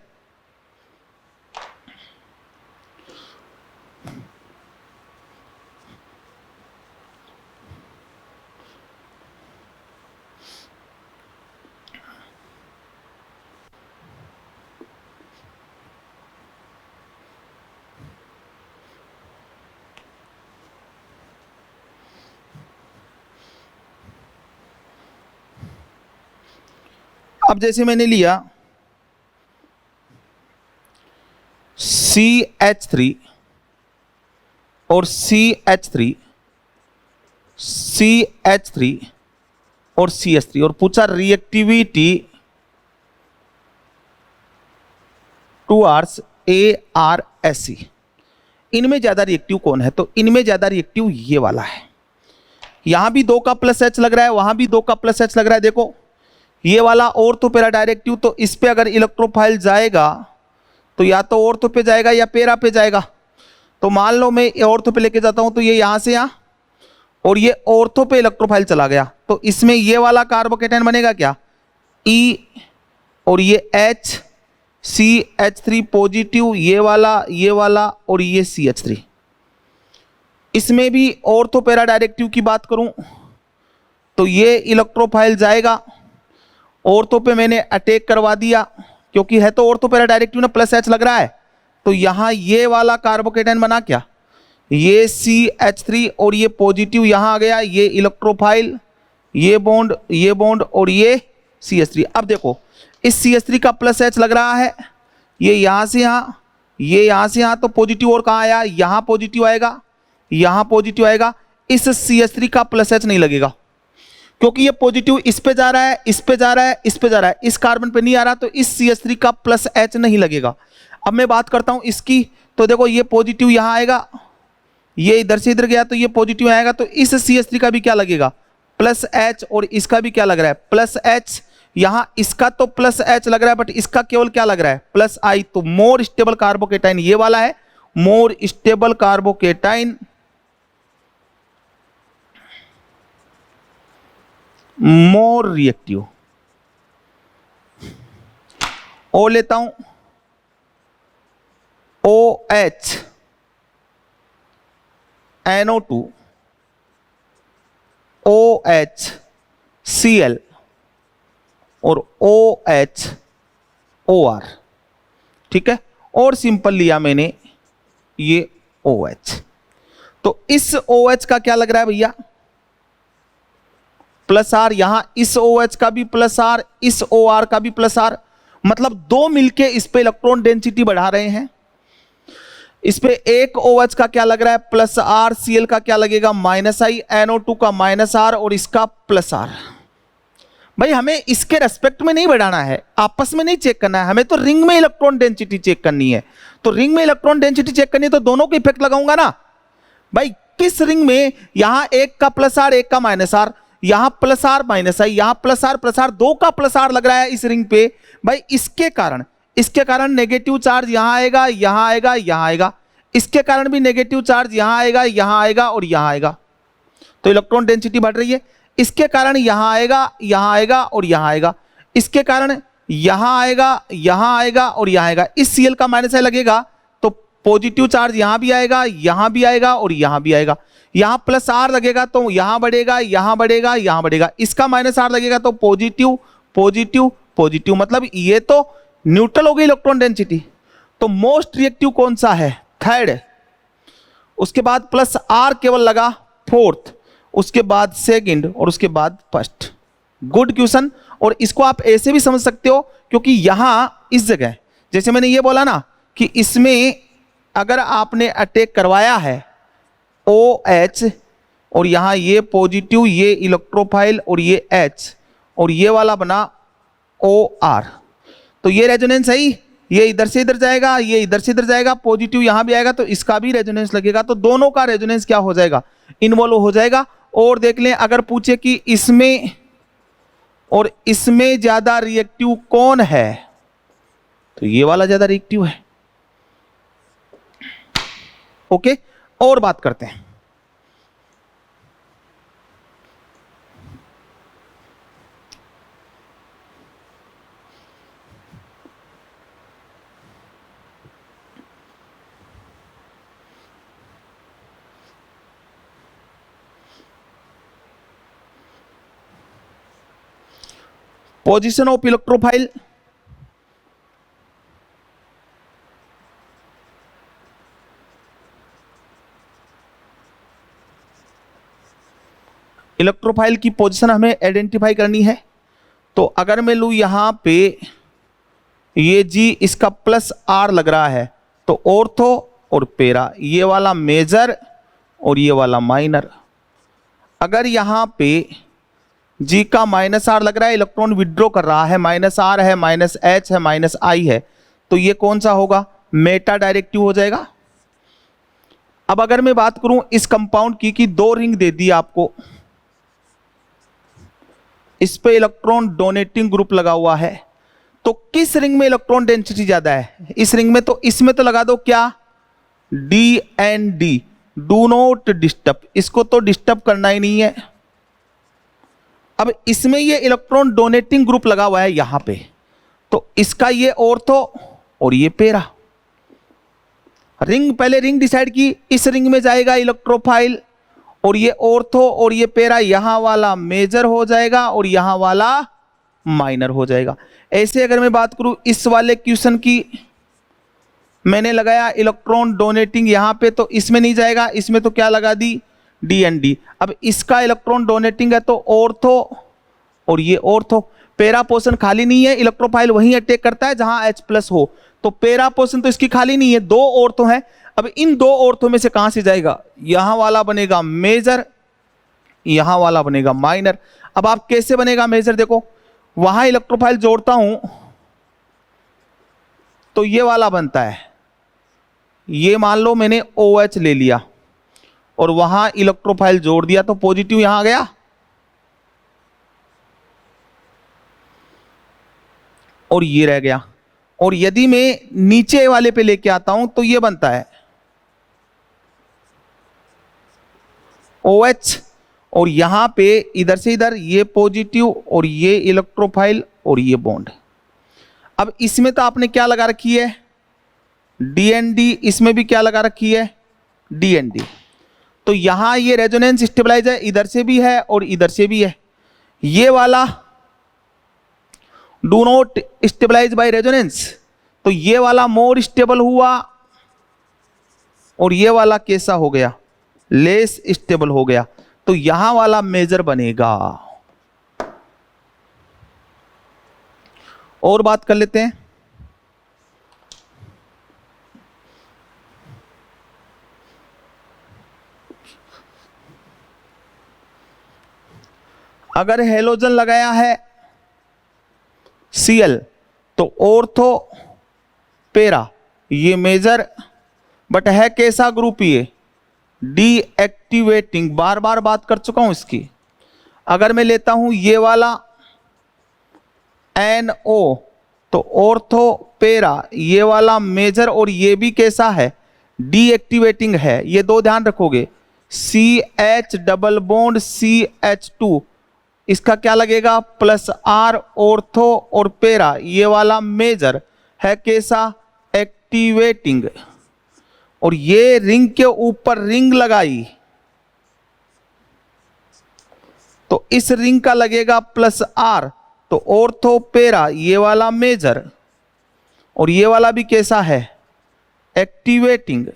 अब जैसे मैंने लिया CH3 और CH3, CH3 और CH3 और पूछा रिएक्टिविटी टुवर्ड्स ARSC, इनमें ज्यादा रिएक्टिव कौन है? तो इनमें ज्यादा रिएक्टिव ये वाला है। यहां भी 2 का प्लस H लग रहा है, वहां भी 2 का प्लस H लग रहा है। देखो ये वाला ऑर्थो पैरा डायरेक्टिव, तो इस पे अगर इलेक्ट्रोफाइल जाएगा तो या तो ऑर्थो पे जाएगा या पैरा पे जाएगा। तो मान लो मैं ऑर्थो पे लेके जाता हूं, तो ये यहां से यहां और ये ऑर्थो पे इलेक्ट्रोफाइल चला गया, तो इसमें ये वाला कार्बोकेटायन बनेगा क्या, E और ये H, CH3 पॉजिटिव, ये वाला और ये CH3। इसमें भी ऑर्थो पैरा डायरेक्टिव की बात करूं तो ये इलेक्ट्रोफाइल जाएगा, ऑर्थो पे मैंने अटैक करवा दिया, क्योंकि है तो ऑर्थो पैरा डायरेक्टिव ना, प्लस H लग रहा है। तो यहां ये वाला कार्बोकेटायन बना क्या, ये CH3 और ये पॉजिटिव यहां आ गया, ये इलेक्ट्रोफाइल, ये बॉन्ड और ये CH3। अब देखो इस CH3 का प्लस H लग रहा है, ये यहां से यहां, ये यहां से यहां, तो पॉजिटिव और कहां आया, यहां पॉजिटिव आएगा, यहां पॉजिटिव आएगा। इस CH3 का प्लस H नहीं लगेगा, क्योंकि ये पॉजिटिव इस पे जा रहा है, इस पे जा रहा है, इस पे जा रहा है, इस कार्बन पे नहीं आ रहा, तो इस CH3 का प्लस H नहीं लगेगा। अब मैं बात करता हूं इसकी, तो देखो ये पॉजिटिव यहां आएगा, ये इधर से इधर गया तो ये पॉजिटिव आएगा, तो इस CH3 का भी क्या लगेगा, प्लस H, और इसका भी क्या लग रहा है, प्लस H। यहां इसका तो प्लस H लग रहा है, बट इसका केवल क्या लग रहा है, प्लस I। तो मोर स्टेबल कार्बोकेटाइन ये वाला है, more stable carbocation, more reactive. O लेता हूं, OH NO2 OH Cl और OH OR, ठीक है। और सिंपल लिया मैंने ये OH, तो इस OH का क्या लग रहा है भैया, प्लस R। यहां इस OH का भी प्लस R, इस OR का भी प्लस R, मतलब दो मिलके इस पे इलेक्ट्रॉन डेंसिटी बढ़ा रहे हैं। इस पे एक OH का क्या लग रहा है, प्लस R, Cl का क्या लगेगा, माइनस I, NO2 का माइनस R और इसका प्लस R। भाई हमें इसके रेस्पेक्ट में नहीं बढ़ाना है, आपस में नहीं चेक करना है, हमें तो रिंग में इलेक्ट्रॉन डेंसिटी चेक करनी है। तो रिंग में इलेक्ट्रॉन डेंसिटी चेक करनी है तो दोनों को इफेक्ट लगाऊंगा ना भाई। किस रिंग में, यहां एक का प्लस R, एक का माइनस R, यहां प्लस R माइनस I, यहां प्लस R, दो का प्लस R लग रहा है इस रिंग पे भाई। इसके कारण नेगेटिव चार्ज यहां आएगा, यहां आएगा, यहां आएगा। इसके कारण भी नेगेटिव चार्ज यहां आएगा, यहां आएगा और यहां आएगा, तो इलेक्ट्रॉन डेंसिटी बढ़ रही है। इसके कारण यहां आएगा, यहां आएगा और यहां आएगा। इसके कारण यहां आएगा, यहां आएगा और यहां आएगा। इस Cl का माइनस I लगेगा तो पॉजिटिव चार्ज यहां भी आएगा, यहां भी आएगा और यहां भी आएगा। यहां प्लस R लगेगा तो यहां बढ़ेगा, यहां बढ़ेगा, यहां बढ़ेगा। इसका माइनस R लगेगा तो पॉजिटिव पॉजिटिव पॉजिटिव, मतलब ये तो न्यूट्रल हो गई इलेक्ट्रॉन डेंसिटी। तो मोस्ट रिएक्टिव कौन सा है, थर्ड। उसके बाद प्लस R केवल लगा फोर्थ, उसके बाद सेकंड और उसके बाद फर्स्ट। Good question. और इसको आप ऐसे भी समझ सकते हो, क्योंकि यहां इस जगह जैसे मैंने ये बोला ना कि इसमें अगर आपने अटैक करवाया है OH और यहां ये पॉजिटिव, ये इलेक्ट्रोफाइल और ये H और ये वाला बना OR, तो ये रेजोनेंस है ही, ये इधर से इधर जाएगा, ये इधर से इधर जाएगा, पॉजिटिव यहां भी आएगा तो इसका भी रेजोनेंस लगेगा, तो दोनों का रेजोनेंस क्या हो जाएगा, इन्वॉल्व हो जाएगा। और देख लें, अगर पूछे कि इसमें और इसमें ज्यादा रिएक्टिव कौन है, तो ये वाला ज्यादा रिएक्टिव है। ओके, और बात करते हैं। पोजीशन ऑफ इलेक्ट्रोफाइल, इलेक्ट्रोफाइल की पोजीशन हमें आइडेंटिफाई करनी है। तो अगर मैं लूं यहां पे ये जी, इसका प्लस आर लग रहा है, तो ऑर्थो और पेरा, ये वाला मेजर और ये वाला माइनर। अगर यहां पे जी का माइनस आर लग रहा है, इलेक्ट्रॉन विड्रॉ कर रहा है, माइनस आर है, माइनस एच है, माइनस आई है, तो ये कौन सा होगा, मेटा डायरेक्टिव हो जाएगा। अब अगर मैं बात करूं इस कंपाउंड की कि दो रिंग दे दी आपको, इस पे इलेक्ट्रॉन डोनेटिंग ग्रुप लगा हुआ है, तो किस रिंग में इलेक्ट्रॉन डेंसिटी ज्यादा है, इस रिंग में, तो इसमें तो लगा दो क्या, D and D, do not disturb, इसको तो डिस्टर्ब करना ही नहीं है। अब इसमें ये इलेक्ट्रॉन डोनेटिंग ग्रुप लगा हुआ है यहां पे, तो इसका ये ऑर्थो और ये पेरा। रिंग, पहले रिंग डिसाइड की, इस रिंग में जाएगा इलेक्ट्रोफाइल, और ये ऑर्थो और ये पेरा, यहां वाला मेजर हो जाएगा और यहां वाला माइनर हो जाएगा। ऐसे अगर मैं बात करूं इस वाले क्वेश्चन की, मैंने लगाया इलेक्ट्रॉन डोनेटिंग यहां पे, तो इसमें नहीं जाएगा, इसमें तो क्या लगा दी, डी एन डी। अब इसका इलेक्ट्रॉन डोनेटिंग है तो ऑर्थो और ये ऑर्थो, पेरा पोर्शन खाली नहीं है, इलेक्ट्रोफाइल वहीं अटैक करता है जहां H प्लस हो, तो पेरा पोर्शन तो इसकी खाली नहीं है, दो ऑर्थो हैं। अब इन दो ऑर्थो में से कहां से जाएगा, यहां वाला बनेगा मेजर, यहां वाला बनेगा माइनर। अब आप कैसे बनेगा मेजर, देखो वहां इलेक्ट्रोफाइल जोड़ता हूं तो ये वाला बनता है, ये मान लो मैंने OH ले लिया और वहां इलेक्ट्रोफाइल जोड़ दिया, तो पॉजिटिव यहां आ गया और ये रह गया। और यदि मैं नीचे वाले पे लेके आता हूं तो ये बनता है OH, और यहां पे इधर से इधर ये पॉजिटिव और ये इलेक्ट्रोफाइल और ये बॉन्ड। अब इसमें तो आपने क्या लगा रखी है, DND, इसमें भी क्या लगा रखी है, DND। तो यहां ये रेजोनेंस स्टेबलाइज है, इधर से भी है और इधर से भी है। ये वाला do not stabilise by resonance, तो ये वाला मोर स्टेबल हुआ और ये वाला कैसा हो गया, लेस स्टेबल हो गया, तो यहां वाला मेजर बनेगा। और बात कर लेते हैं, अगर हेलोजन लगाया है Cl, तो ऑर्थो पेरा, ये मेजर, बट है कैसा ग्रुप, ये डीएक्टिवेटिंग, बार बार बात कर चुका हूं इसकी। अगर मैं लेता हूं ये वाला NO, तो ऑर्थो पेरा, ये वाला मेजर, और ये भी कैसा है, डीएक्टिवेटिंग है, ये दो ध्यान रखोगे। CH डबल बॉन्ड CH2, इसका क्या लगेगा, प्लस R, ऑर्थो और पेरा, ये वाला मेजर है कैसा, एक्टिवेटिंग, और ये रिंग के ऊपर रिंग लगाई, तो इस रिंग का लगेगा प्लस R, तो ऑर्थो पेरा, ये वाला मेजर, और ये वाला भी कैसा है, एक्टिवेटिंग।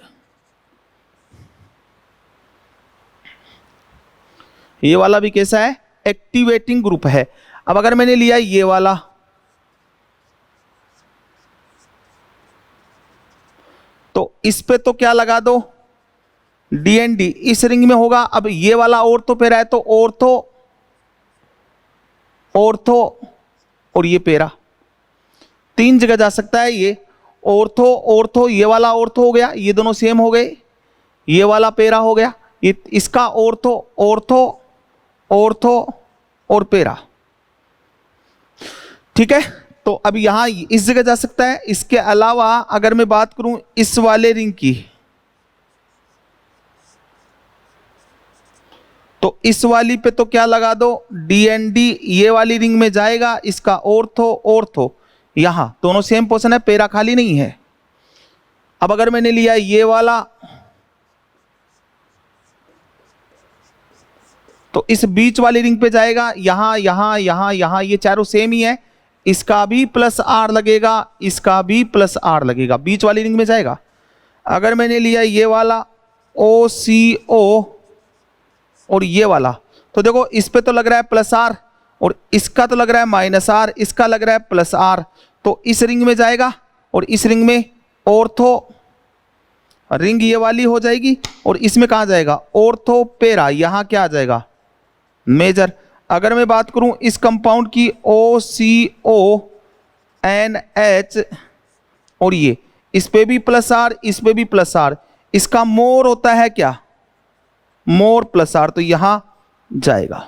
ये वाला भी कैसा है, एक्टिवेटिंग ग्रुप है। अब अगर मैंने लिया ये वाला, तो इस पे तो क्या लगा दो, DND, इस रिंग में होगा। अब ये वाला ऑर्थो पेरा है, तो ऑर्थो ऑर्थो और ये पेरा, तीन जगह जा सकता है ये, ऑर्थो ऑर्थो, ये वाला ऑर्थो हो गया, ये दोनों सेम हो गए, ये वाला पेरा हो गया, ये इसका ऑर्थो ऑर्थो ऑर्थो और पेरा। ठीक है, तो अब यहां इस जगह जा सकता है। इसके अलावा अगर मैं बात करूं इस वाले रिंग की, तो इस वाली पे तो क्या लगा दो, डीएनडी, ये वाली रिंग में जाएगा, इसका ऑर्थो ऑर्थो, यहां दोनों सेम पोजीशन है, पेरा खाली नहीं है। अब अगर मैंने लिया ये वाला, तो इस बीच वाली रिंग पे जाएगा, यहां यहां यहां यहां, ये चारों सेम ही है, इसका भी प्लस आर लगेगा, इसका भी प्लस आर लगेगा, बीच वाली रिंग में जाएगा। अगर मैंने लिया ये वाला ओ सी ओ और ये वाला, तो देखो इस पे तो लग रहा है प्लस आर और इसका तो लग रहा है माइनस आर, इसका लग रहा है प्लस आर, तो इस रिंग में जाएगा और इस रिंग में ऑर्थो रिंग ये वाली हो जाएगी, और इसमें कहाँ जाएगा, ऑर्थो पेरा, यहां क्या आ जाएगा, मेजर। अगर मैं बात करूं इस कंपाउंड की, ओ सी ओ एन एच, और ये इस पे भी प्लस आर, इस पे भी प्लस आर, इसका मोर होता है क्या, मोर प्लस आर, तो यहां जाएगा।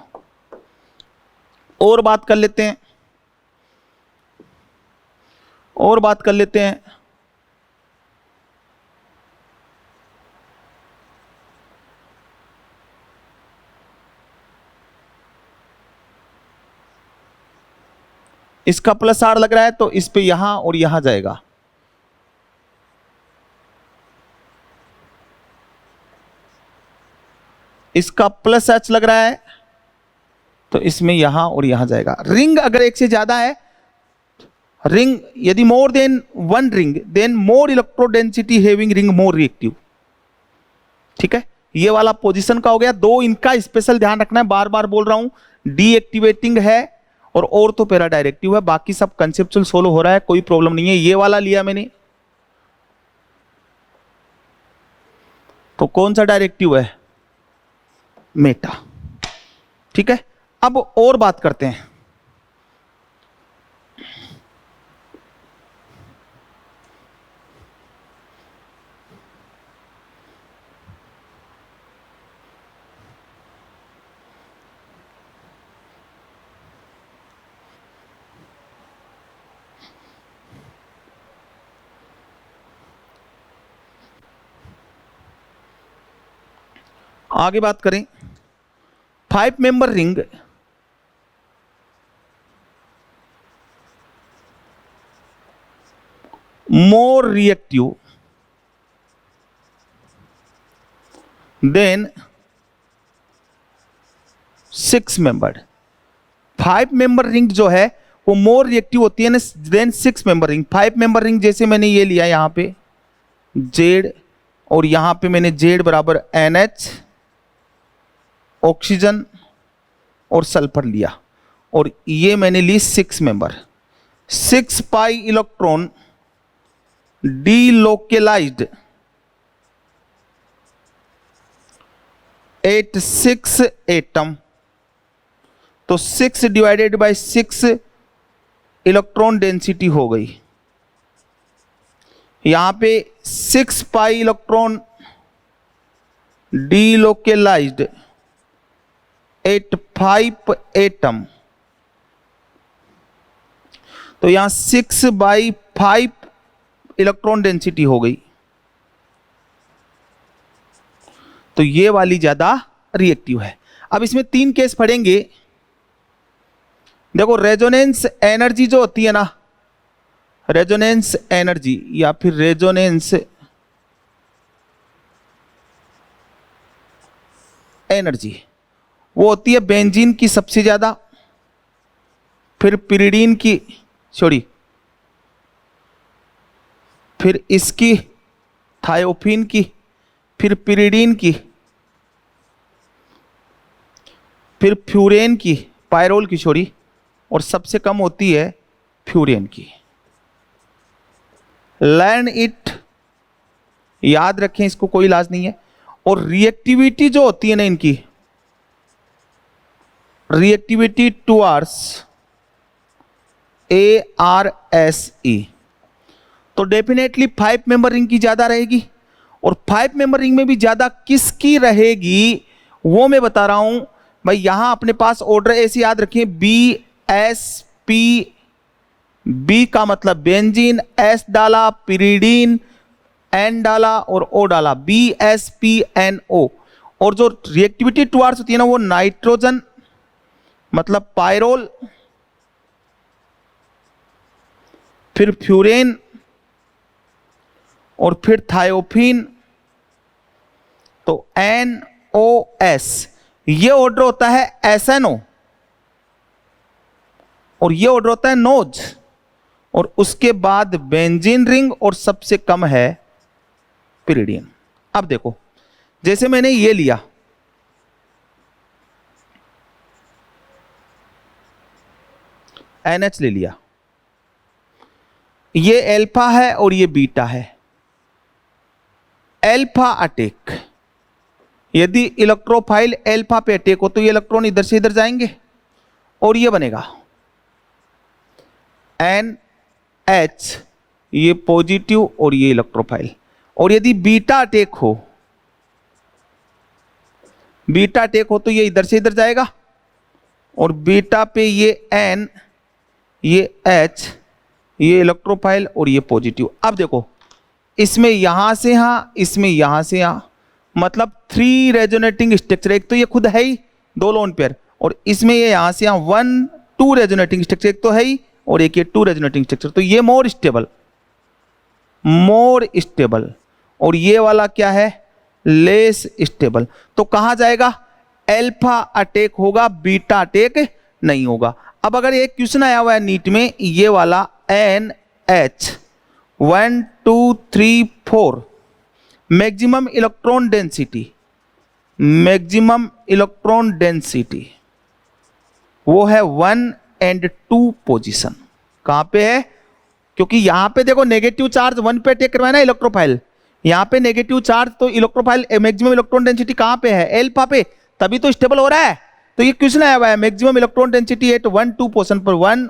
और बात कर लेते हैं, और बात कर लेते हैं। इसका प्लस आर लग रहा है, तो इस पे यहां और यहां जाएगा। इसका प्लस एच लग रहा है, तो इसमें यहां और यहां जाएगा। रिंग अगर एक से ज्यादा है, रिंग यदि more than one ring, then more electron density having ring more reactive. ठीक है, ये वाला पोजीशन का हो गया। दो इनका स्पेशल ध्यान रखना है, बार बार बोल रहा हूं, डीएक्टिवेटिंग है और तो पैरा डायरेक्टिव है, बाकी सब कंसेप्चुअल सोलो हो रहा है, कोई प्रॉब्लम नहीं है। ये वाला लिया मैंने, तो कौन सा डायरेक्टिव है, मेटा। ठीक है, अब और बात करते हैं। आगे बात करें, 5 member ring more reactive than 6 member. 5 member ring जो है वो मोर रिएक्टिव होती है than 6 member ring. 5 member ring जैसे मैंने ये लिया यहां पे जेड, और यहां पे मैंने जेड बराबर NH, ऑक्सीजन और सल्फर लिया, और ये मैंने ली 6 member. 6 pi electron delocalized at 6 atom, तो 6 डिवाइडेड बाय 6 इलेक्ट्रॉन डेंसिटी हो गई। यहां पे 6 pi electron delocalized eight 5 atom, तो यहां 6/5 इलेक्ट्रॉन डेंसिटी हो गई, तो ये वाली ज्यादा रिएक्टिव है। अब इसमें 3 केस पढ़ेंगे। देखो, रेजोनेंस एनर्जी जो होती है ना, रेजोनेंस एनर्जी या फिर रेजोनेंस एनर्जी, वो होती है बेंजीन की सबसे ज्यादा, फिर पिरिडीन की, सॉरी, फिर इसकी थायोफिन की, फिर पिरिडीन की, फिर फ्यूरेन की, पायरोल की, सॉरी, और सबसे कम होती है फ्यूरेन की। लर्न इट, याद रखें, इसको कोई इलाज नहीं है। और रिएक्टिविटी जो होती है ना इनकी, रिएक्टिविटी टुवर्ड्स ARSE, तो डेफिनेटली 5 मेंबर रिंग की ज्यादा रहेगी, और 5 मेंबर रिंग में भी ज्यादा किसकी रहेगी वो मैं बता रहा हूं भाई। यहां अपने पास ऑर्डर ऐसे याद रखिए, BSP, बी का मतलब बेंजीन, एस डाला पिरीडीन, एन डाला और ओ डाला, BSPNO। और जो रिएक्टिविटी टुवार्ड्स होती है ना वो नाइट्रोजन मतलब पायरोल, फिर फ्यूरेन और फिर थायोफिन, तो NOS। ये ऑर्डर होता है SNO और ये ऑर्डर होता है नोज, और उसके बाद बेंजीन रिंग और सबसे कम है पिरिडियन। अब देखो जैसे मैंने ये लिया, NH ले लिया, ये एल्फा है और ये बीटा है। एल्फा अटैक, यदि इलेक्ट्रोफाइल एल्फा पे अटैक हो तो ये इलेक्ट्रॉन इधर से इधर जाएंगे और ये बनेगा NH, ये पॉजिटिव और ये इलेक्ट्रोफाइल। और यदि बीटा अटैक हो, बीटा अटैक हो तो ये इधर से इधर जाएगा और बीटा पे ये N, ये H, ये इलेक्ट्रोफाइल और ये पॉजिटिव। अब देखो इसमें यहां से यहां, इसमें यहां से यहां, मतलब 3 रेजोनेटिंग स्ट्रक्चर। एक तो ये खुद है ही 2 लोन पेयर, और इसमें ये यहां से यहां 1 2 रेजोनेटिंग स्ट्रक्चर एक तो है ही, और एक ये 2 रेजोनेटिंग स्ट्रक्चर, तो ये मोर स्टेबल, मोर स्टेबल। और ये वाला क्या है, लेस स्टेबल। तो कहां जाएगा, एल्फा अटैक होगा, बीटा अटैक नहीं होगा। अब अगर एक क्वेश्चन आया हुआ है नीट में, ये वाला NH 1 2 3 4, maximum electron density, maximum electron density वो है 1 और 2 पोजीशन। कहां पे है, क्योंकि यहां पे देखो नेगेटिव चार्ज 1 पे अटैक करवाया ना इलेक्ट्रोफाइल, यहां पे नेगेटिव चार्ज, तो इलेक्ट्रोफाइल मैक्सिमम इलेक्ट्रॉन डेंसिटी कहां पे है, एल्फा पे, तभी तो स्टेबल हो रहा है। तो ये क्वेश्चन आया हुआ है maximum electron density at 1 2 position पर 1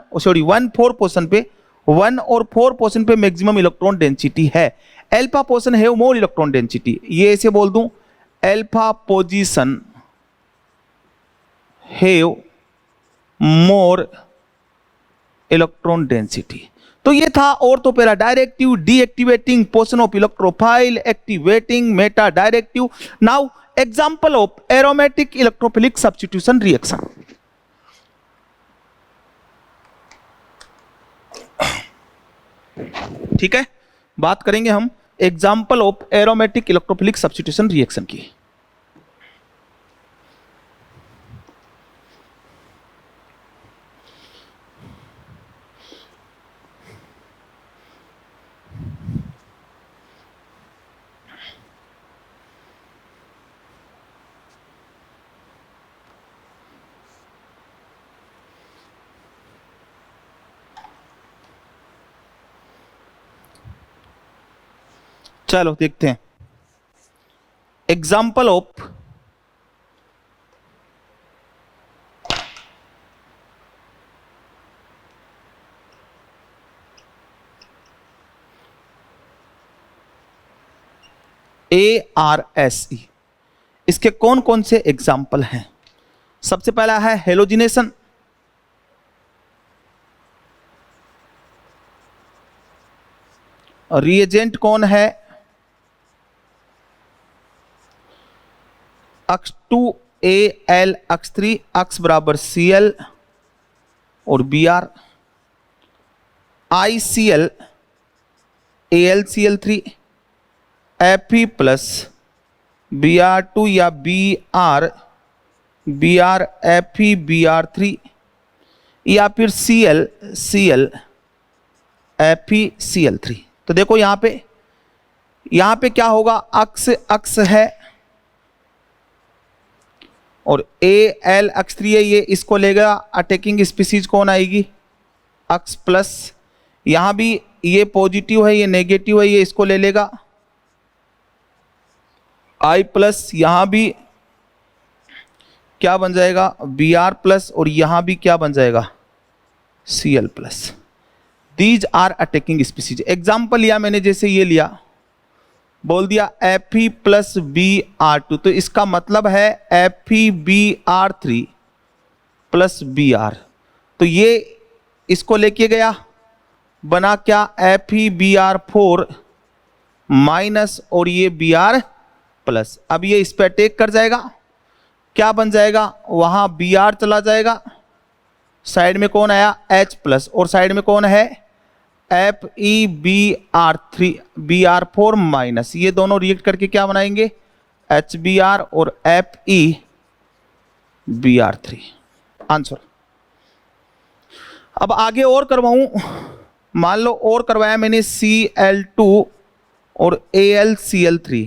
4 पोजीशन पे, 1 और 4 पोजीशन पे मैक्सिमम इलेक्ट्रॉन डेंसिटी है। एल्फा पोजीशन है मोर इलेक्ट्रॉन डेंसिटी, ये ऐसे बोल दूं, alpha position have more electron density. तो ये था ऑर्थोपेरा, directive, deactivating, position of electrophile, activating, Meta directive. Now example of aromatic electrophilic substitution reaction. ठीक है, बात करेंगे हम example of aromatic electrophilic substitution reaction की। चलो देखते हैं एग्जाम्पल ऑफ ARSE। इसके कौन कौन से एग्जाम्पल हैं। सबसे पहला है हेलोजिनेशन, रिएजेंट कौन है, अक्स 2 Al, अक्स 3 अक्स बराबर Cl और Br, ICl AlCl3 Fe plus Br2 या Br Fe Br3, या फिर Cl Fe Cl3। तो देखो यहां पे क्या होगा, अक्स अक्स है और Al अक्स 3 है, ये इसको लेगा, अटैकिंग स्पीसीज कौन आएगी, अक्स प्लस, यहां भी ये पॉजिटिव है ये नेगेटिव है, ये इसको ले लेगा I प्लस, यहां भी क्या बन जाएगा Br प्लस, और यहां भी क्या बन जाएगा Cl plus. These are attacking species. Example लिया मैंने, जैसे ये लिया, बोल दिया Fe प्लस Br2, तो इसका मतलब है FeBr3 प्लस Br, तो ये इसको लेके गया, बना क्या FeBr4 माइनस और ये Br प्लस। अब ये इस पे अटैक कर जाएगा, क्या बन जाएगा, वहां Br चला जाएगा, साइड में कौन आया H प्लस, और साइड में कौन है FeBr3 Br4 माइनस, ये दोनों रिएक्ट करके क्या बनाएंगे HBr और FeBr3 आंसर। अब आगे और करवाऊं, मान लो और करवाया मैंने Cl2 और AlCl3,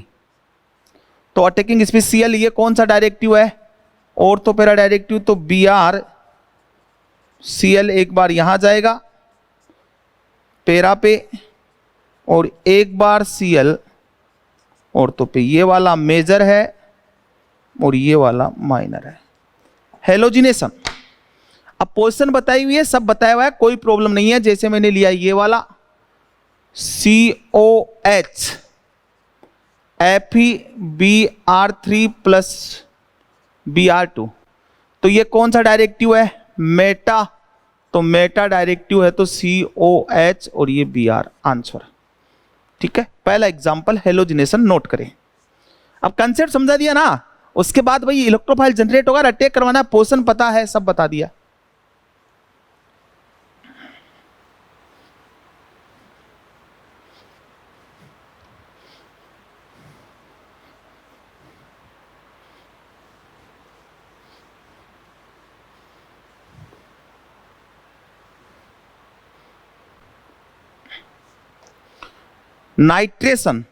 तो अटैकिंग स्पीसीज Cl, ये कौन सा डायरेक्टिव है, ऑर्थोपेरा डायरेक्टिव, तो Br Cl एक बार यहां जाएगा पेरा पे, और एक बार Cl ऑर्थो पे, ये वाला मेजर है और ये वाला माइनर है। हेलोजिनेशन, अब पोजीशन बताई हुई है, सब बताया हुआ है, कोई प्रॉब्लम नहीं है। जैसे मैंने लिया ये वाला COH FeBr3 प्लस Br2, तो ये कौन सा डायरेक्टिव है, मेटा, तो मेटा डायरेक्टिव है, तो COH और ये Br आंसर। ठीक है, पहला एग्जांपल हेलोजिनेशन नोट करें। अब कंसेप्ट समझा दिया ना, उसके बाद भाई इलेक्ट्रोफाइल जनरेट होगा, अटैक करवाना, पोजीशन पता है, सब बता दिया। Nitration,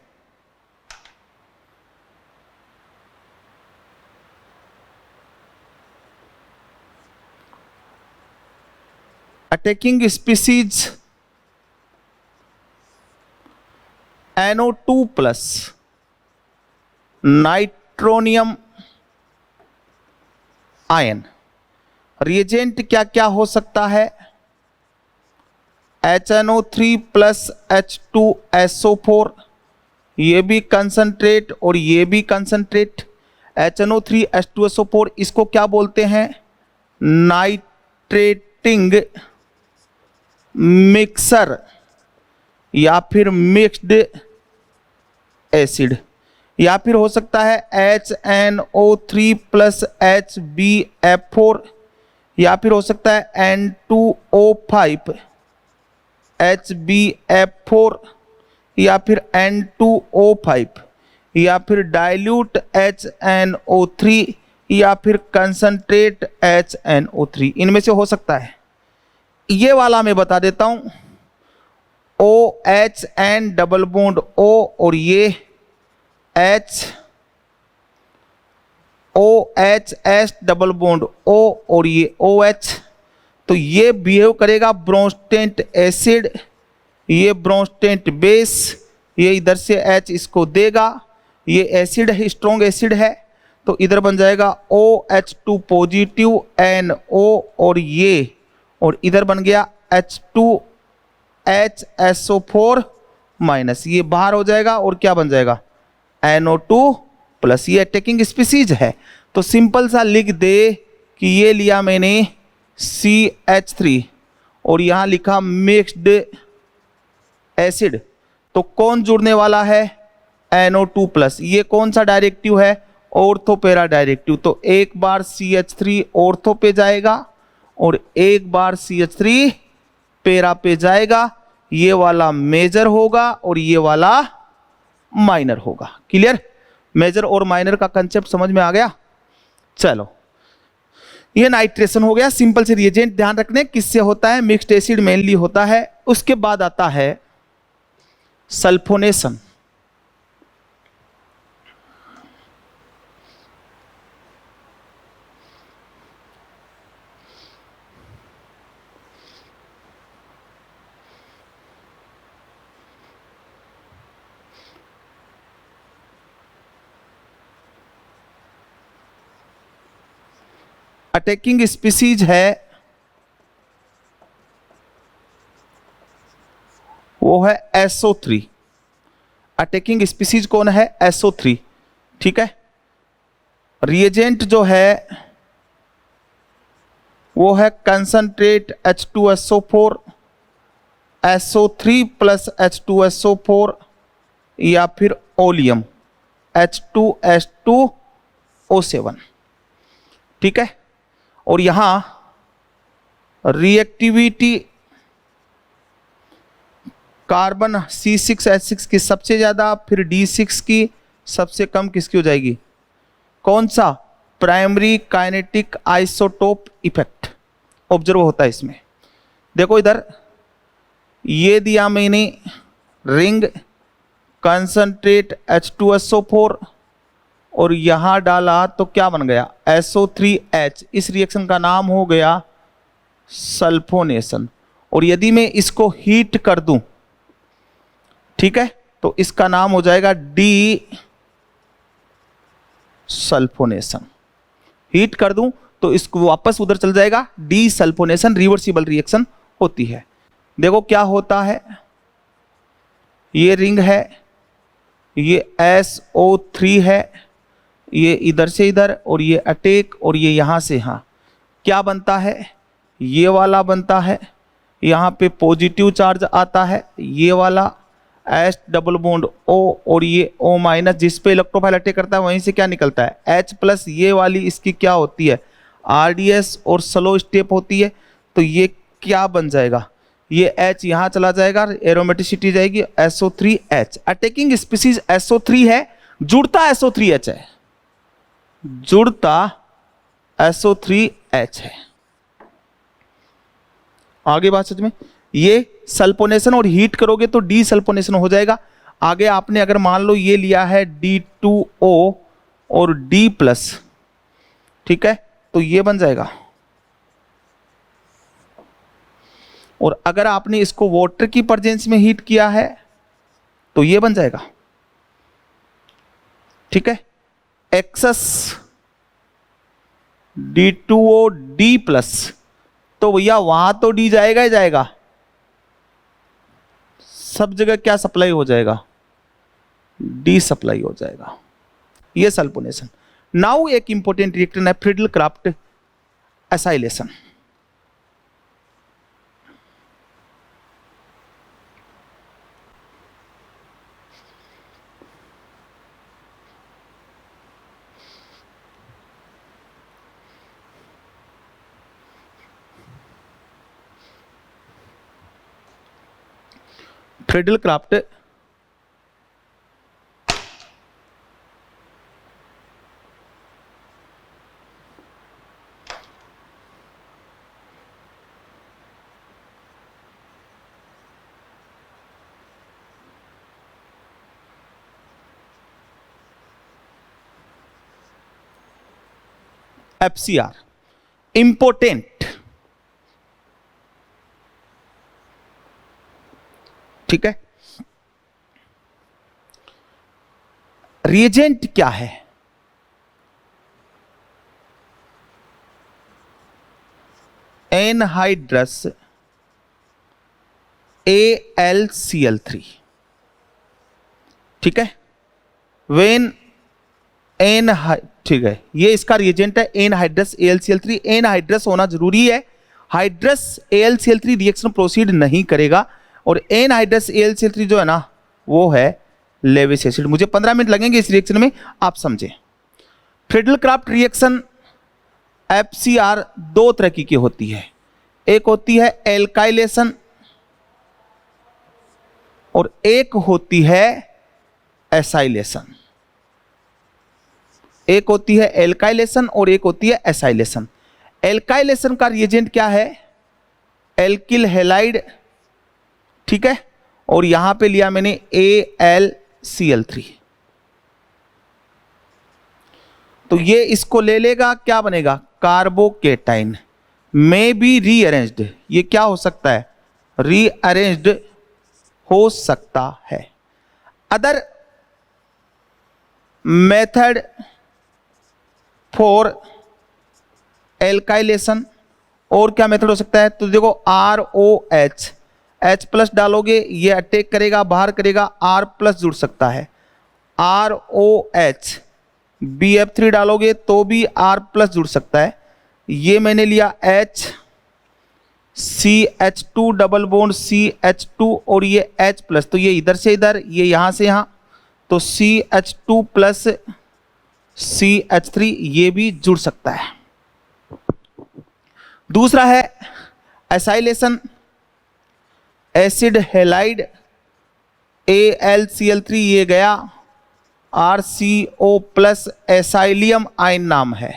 attacking species NO2 plus nitronium ion. Reagent क्या क्या हो सकता है, HNO3 प्लस H2SO4, ये भी कंसंट्रेट और ये भी कंसंट्रेट। HNO3 H2SO4 इसको क्या बोलते हैं, नाइट्रेटिंग मिक्सर या फिर मिक्स्ड एसिड, या फिर हो सकता है HNO3 प्लस HbF4, या फिर हो सकता है N2O5 HbF4, या फिर N2O5, या फिर डाइल्यूट HNO3, या फिर कंसंट्रेट HNO3, इनमें से हो सकता है। ये वाला मैं बता देता हूं, OHN डबल बॉन्ड O और ये OHS डबल बॉन्ड O और ये OH, तो ये बिहेव करेगा ब्रोंस्टेंट एसिड, ये ब्रोंस्टेंट बेस, ये इधर से H इसको देगा, ये एसिड है, स्ट्रॉन्ग एसिड है, तो इधर बन जाएगा OH2 पॉजिटिव NO, और इधर बन गया H2HSO4 माइनस, ये बाहर हो जाएगा और क्या बन जाएगा NO2 प्लस। ये अटैकिंग स्पीसीज है, तो सिंपल सा लिख दे कि ये लिया मैंने CH3 और यहां लिखा मिक्स्ड एसिड, तो कौन जुड़ने वाला है NO2 प्लस। ये कौन सा डायरेक्टिव है, ऑर्थोपेरा डायरेक्टिव, तो एक बार CH3 ऑर्थो पे जाएगा और एक बार CH3 पेरा पे जाएगा, ये वाला मेजर होगा और ये वाला माइनर होगा। क्लियर, मेजर और माइनर का कंसेप्ट समझ में आ गया। चलो, ये नाइट्रेशन हो गया। सिंपल से रिएजेंट ध्यान रखने किससे होता है, मिक्स्ड एसिड मेनली होता है। उसके बाद आता है सल्फोनेशन। अटैकिंग स्पीसीज है वो है SO3। अटैकिंग स्पीसीज कौन है? SO3। ठीक है, रिएजेंट जो है वो है concentrate H2SO4, SO3 plus H2SO4 या फिर ओलियम H2S2O7। ठीक है, और यहां रिएक्टिविटी कार्बन C6H6 की सबसे ज्यादा, फिर D6 की सबसे कम किसकी हो जाएगी? कौन सा? Primary kinetic isotope effect observe होता है इसमें। देखो इधर ये दिया मैंने रिंग कंसंट्रेट H2SO4 और यहां डाला तो क्या बन गया? SO3H। इस रिएक्शन का नाम हो गया सल्फोनेशन। और यदि मैं इसको हीट कर दूं, ठीक है, तो इसका नाम हो जाएगा डी सल्फोनेशन। हीट कर दूं तो इसको वापस उधर चल जाएगा, डी सल्फोनेशन। रिवर्सिबल रिएक्शन होती है। देखो क्या होता है, ये रिंग है, ये SO3 है, ये इधर से इधर, और ये अटैक, और ये यहां से यहां क्या बनता है? ये वाला बनता है, यहां पे पॉजिटिव चार्ज आता है, ये वाला H डबल बॉन्ड O, और ये O माइनस, जिस पे इलेक्ट्रोफाइल अटैक करता है वहीं से क्या निकलता है? H plus. ये वाली इसकी क्या होती है? RDS और स्लो स्टेप होती है। तो ये क्या बन जाएगा? ये H यहां चला जाएगा, एरोमेटिसिटी जाएगी SO3H। अटैकिंग स्पीसीज SO3 है, जुड़ता SO3H है, जुड़ता SO3H है। आगे बात समझ में? ये सल्फोनेशन, और हीट करोगे तो डी सल्फोनेशन हो जाएगा। आगे आपने अगर मान लो ये लिया है D2O और D प्लस, ठीक है, तो ये बन जाएगा। और अगर आपने इसको वाटर की प्रेजेंस में हीट किया है तो ये बन जाएगा। ठीक है, एक्सेस D2O D प्लस, तो भैया वहां तो D जाएगा ही जाएगा, सब जगह क्या सप्लाई हो जाएगा? डी सप्लाई हो जाएगा। ये सल्फोनेशन। नाउ एक इंपॉर्टेंट रिएक्शन है Friedel Crafts acylation. Friedel craft FCR important. ठीक है, रिएजेंट क्या है? Anhydrous AlCl3। ठीक है, वेन ठीक है, ये इसका रिएजेंट है एनहाइड्रस AlCl3। एनहाइड्रस होना जरूरी है, हाइड्रस AlCl3 रिएक्शन प्रोसीड नहीं करेगा। और एनहाइड्रस AlCl3 जो है ना वो है लेविस एसिड। मुझे 15 मिनट लगेंगे इस रिएक्शन में, आप समझे। फ्रीडल क्राफ्ट रिएक्शन FCR दो तरह की होती है, एक होती है एल्काइलेशन और एक होती है एसाइलेशन। एक होती है एल्काइलेशन और एक होती है एसाइलेशन। एल्काइलेशन का रिएजेंट क्या है? Alkyl halide. ठीक है, और यहां पे लिया मैंने AlCl3। तो ये इसको ले लेगा, क्या बनेगा? कार्बोकेटाइन। मे बी रीअरेंज्ड, ये क्या हो सकता है? रीअरेंज्ड हो सकता है। अदर मेथड फॉर एल्काइलेशन, और क्या मेथड हो सकता है? तो देखो ROH H प्लस डालोगे ये अटैक करेगा, बाहर करेगा, R प्लस जुड़ सकता है, ROH। BF3 डालोगे तो भी R प्लस जुड़ सकता है। ये मैंने लिया H, CH2 double bond CH2 और ये H प्लस, तो ये इधर से इधर, ये यहां से यहां, तो CH2 प्लस CH3 ये भी जुड़ सकता है। दूसरा है एसाइलेशन, एसिड हैलाइड AlCl3 ये गया, RCO प्लस एसाइलियम आयन नाम है।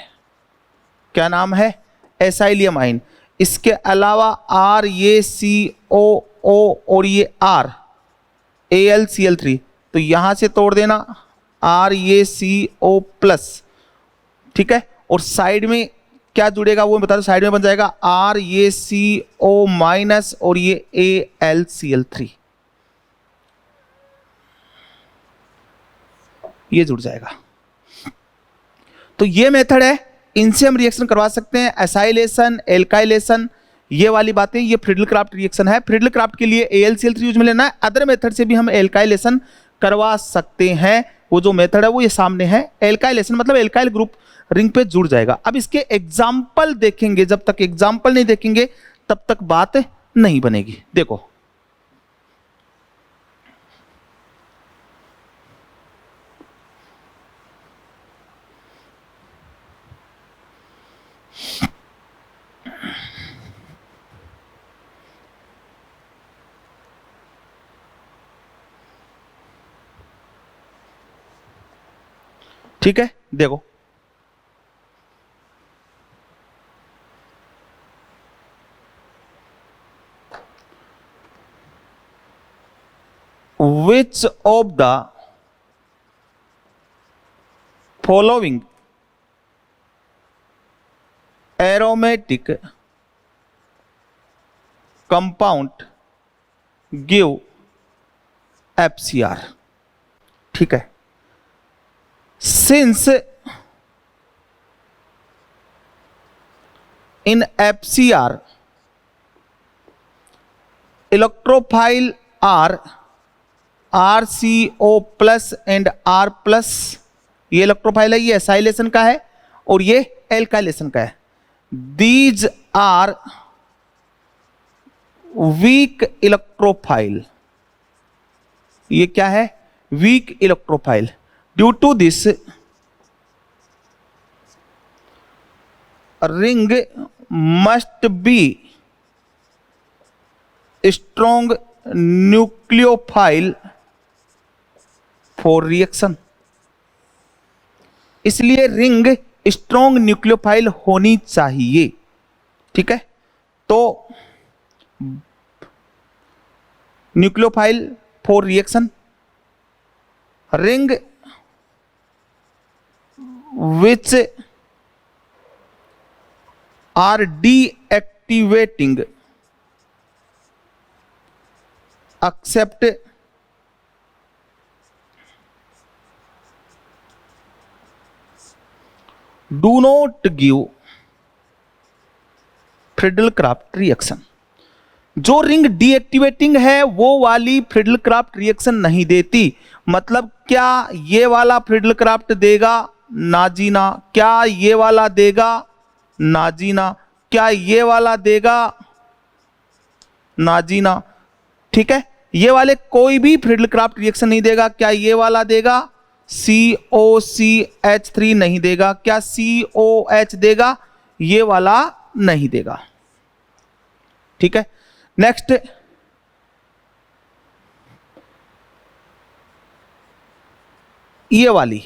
क्या नाम है? Acylium ion. इसके अलावा R, ये COO और ये R AlCl3, तो यहां से तोड़ देना, R, ये CO प्लस, ठीक है। और साइड में क्या जुड़ेगा वो बता दो, साइड में बन जाएगा R, ये CO माइनस और ये AlCl3, ये जुड़ जाएगा। तो ये मेथड है, इनसे हम रिएक्शन करवा सकते हैं, एसाइलेशन, एल्काइलेशन, ये वाली बातें, ये फ्रीडल क्राफ्ट रिएक्शन है। फ्रीडल क्राफ्ट के लिए AlCl3 यूज में लेना है, अदर मेथड से भी हम एल्काइलेशन करवा सकते हैं। वो जो मेथड है वो ये सामने है, एल्काइलेशन मतलब एल्काइल ग्रुप रिंग पे जुड़ जाएगा। अब इसके एग्जाम्पल देखेंगे, जब तक एग्जाम्पल नहीं देखेंगे तब तक बात नहीं बनेगी। देखो ठीक है, देखो which of the following aromatic compound give FCR। ठीक है, since in FCR electrophile are RCO plus and R plus, ये इलेक्ट्रोफाइल है, ये एसाइलेशन का है और ये एल्काइलेशन का है। दीज आर वीक इलेक्ट्रोफाइल, ये क्या है? Weak electrophile. Due to this ring must be strong nucleophile for reaction. इसलिए रिंग स्ट्रॉन्ग न्यूक्लियोफाइल होनी चाहिए। ठीक है, तो nucleophile for reaction, ring which are deactivating accept do not give Friedel Crafts reaction. जो रिंग डीएक्टिवेटिंग है वो वाली फ्रीडल क्राफ्ट रिएक्शन नहीं देती। मतलब क्या ये वाला फ्रीडल क्राफ्ट देगा? ना जी ना। क्या ये वाला देगा? ना जी ना। क्या ये वाला देगा? ना जी ना। ठीक है, ये वाले कोई भी फ्रीडल क्राफ्ट रिएक्शन नहीं देगा। क्या ये वाला देगा? COCH3 नहीं देगा। क्या COH देगा? ये वाला नहीं देगा। ठीक है, नेक्स्ट ये वाली,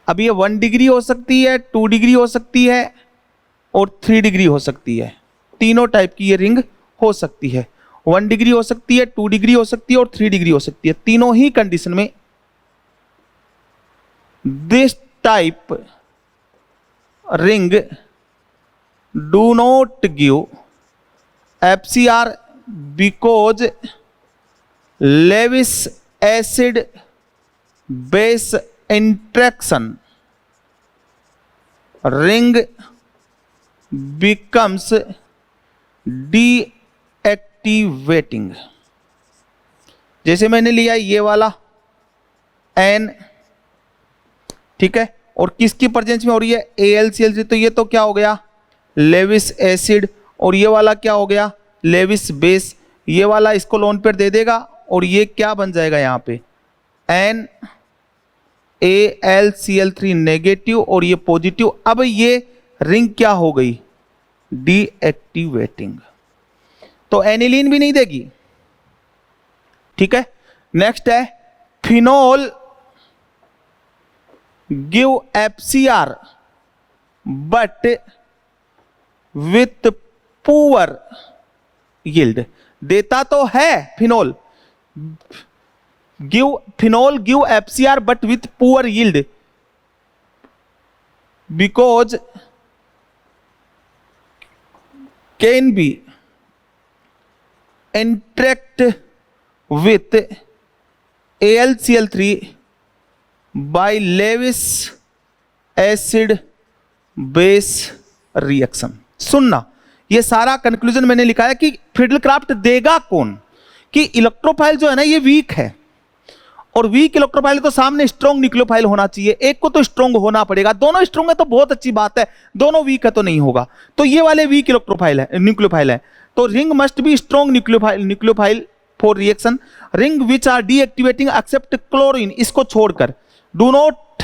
अब ये 1 डिग्री हो सकती है, 2 डिग्री हो सकती है और 3 डिग्री हो सकती है। तीनों टाइप की ये रिंग हो सकती है। 1 डिग्री हो सकती है, 2 डिग्री हो सकती है और 3 डिग्री हो सकती है। तीनों ही कंडीशन में this type ring do not give FCR because Lewis acid base interaction ring becomes deactivating. जैसे मैंने लिया ये वाला एन, ठीक है, और किसकी प्रेजेंस में हो रही है, AlCl3, तो ये तो क्या हो गया, लेविस एसिड, और ये वाला क्या हो गया, लेविस बेस। ये वाला इसको लोन पेयर दे देगा और ये क्या बन जाएगा यहाँ पे, NaLCl3 नेगेटिव और ये पॉजिटिव। अब ये रिंग क्या हो गई, डीएक्टिवेटिंग, तो एनिलीन भी नहीं देगी, ठीक है। नेक्स्ट है phenol give FCR but with poor yield. देता तो है phenol give FCR but with poor yield because can be interact with AlCl3 by Lewis acid base reaction। सुनना, ये सारा कंक्लूजन मैंने लिखा है कि फ्रीडलक्राफ्ट देगा कौन, कि इलेक्ट्रोफाइल जो है ना ये वीक है, और वीक इलेक्ट्रोफाइल तो सामने स्ट्रॉन्ग न्यूक्लियोफाइल होना चाहिए, एक को तो स्ट्रॉन्ग होना पड़ेगा। दोनों स्ट्रॉन्ग है तो बहुत अच्छी बात है, दोनों वीक है तो नहीं होगा। तो ये वाले वीक इलेक्ट्रोफाइल है, न्यूक्लियोफाइल है, तो ring must be strong nucleophile for reaction. Ring which are deactivating except chlorine, इसको छोड़कर डू नॉट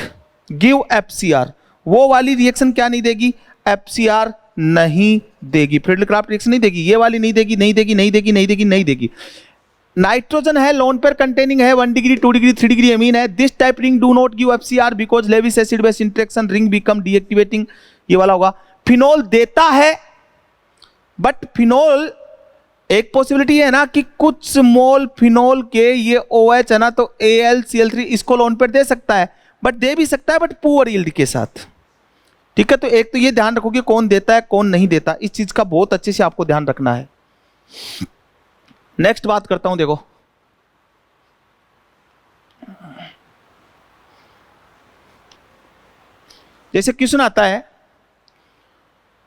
गिव FCR, वो वाली रिएक्शन क्या नहीं देगी, FCR नहीं देगी, फ्रीडलक्राफ्ट रिएक्शन नहीं देगी, ये वाली नहीं देगी, नहीं देगी, नहीं देगी, नहीं देगी, नहीं देगी। नाइट्रोजन है, लोन पेयर कंटेनिंग है, 1 डिग्री 2 डिग्री 3 डिग्री एमीन है, this type ring do not give FCR because Lewis acid base interaction ring become deactivating, ये वाला होगा। फिनोल देता है, बट फिनोल एक पॉसिबिलिटी है ना कि कुछ मोल फिनोल के ये OH है ना, तो AlCl3 इसको लोन पेयर दे सकता है, बट दे भी सकता है बट पुअर यील्ड के साथ, ठीक है। तो एक तो ये ध्यान रखो कि कौन देता है कौन नहीं देता, इस चीज का बहुत अच्छे से आपको ध्यान रखना है। नेक्स्ट बात करता हूं, देखो जैसे क्वेश्चन आता है,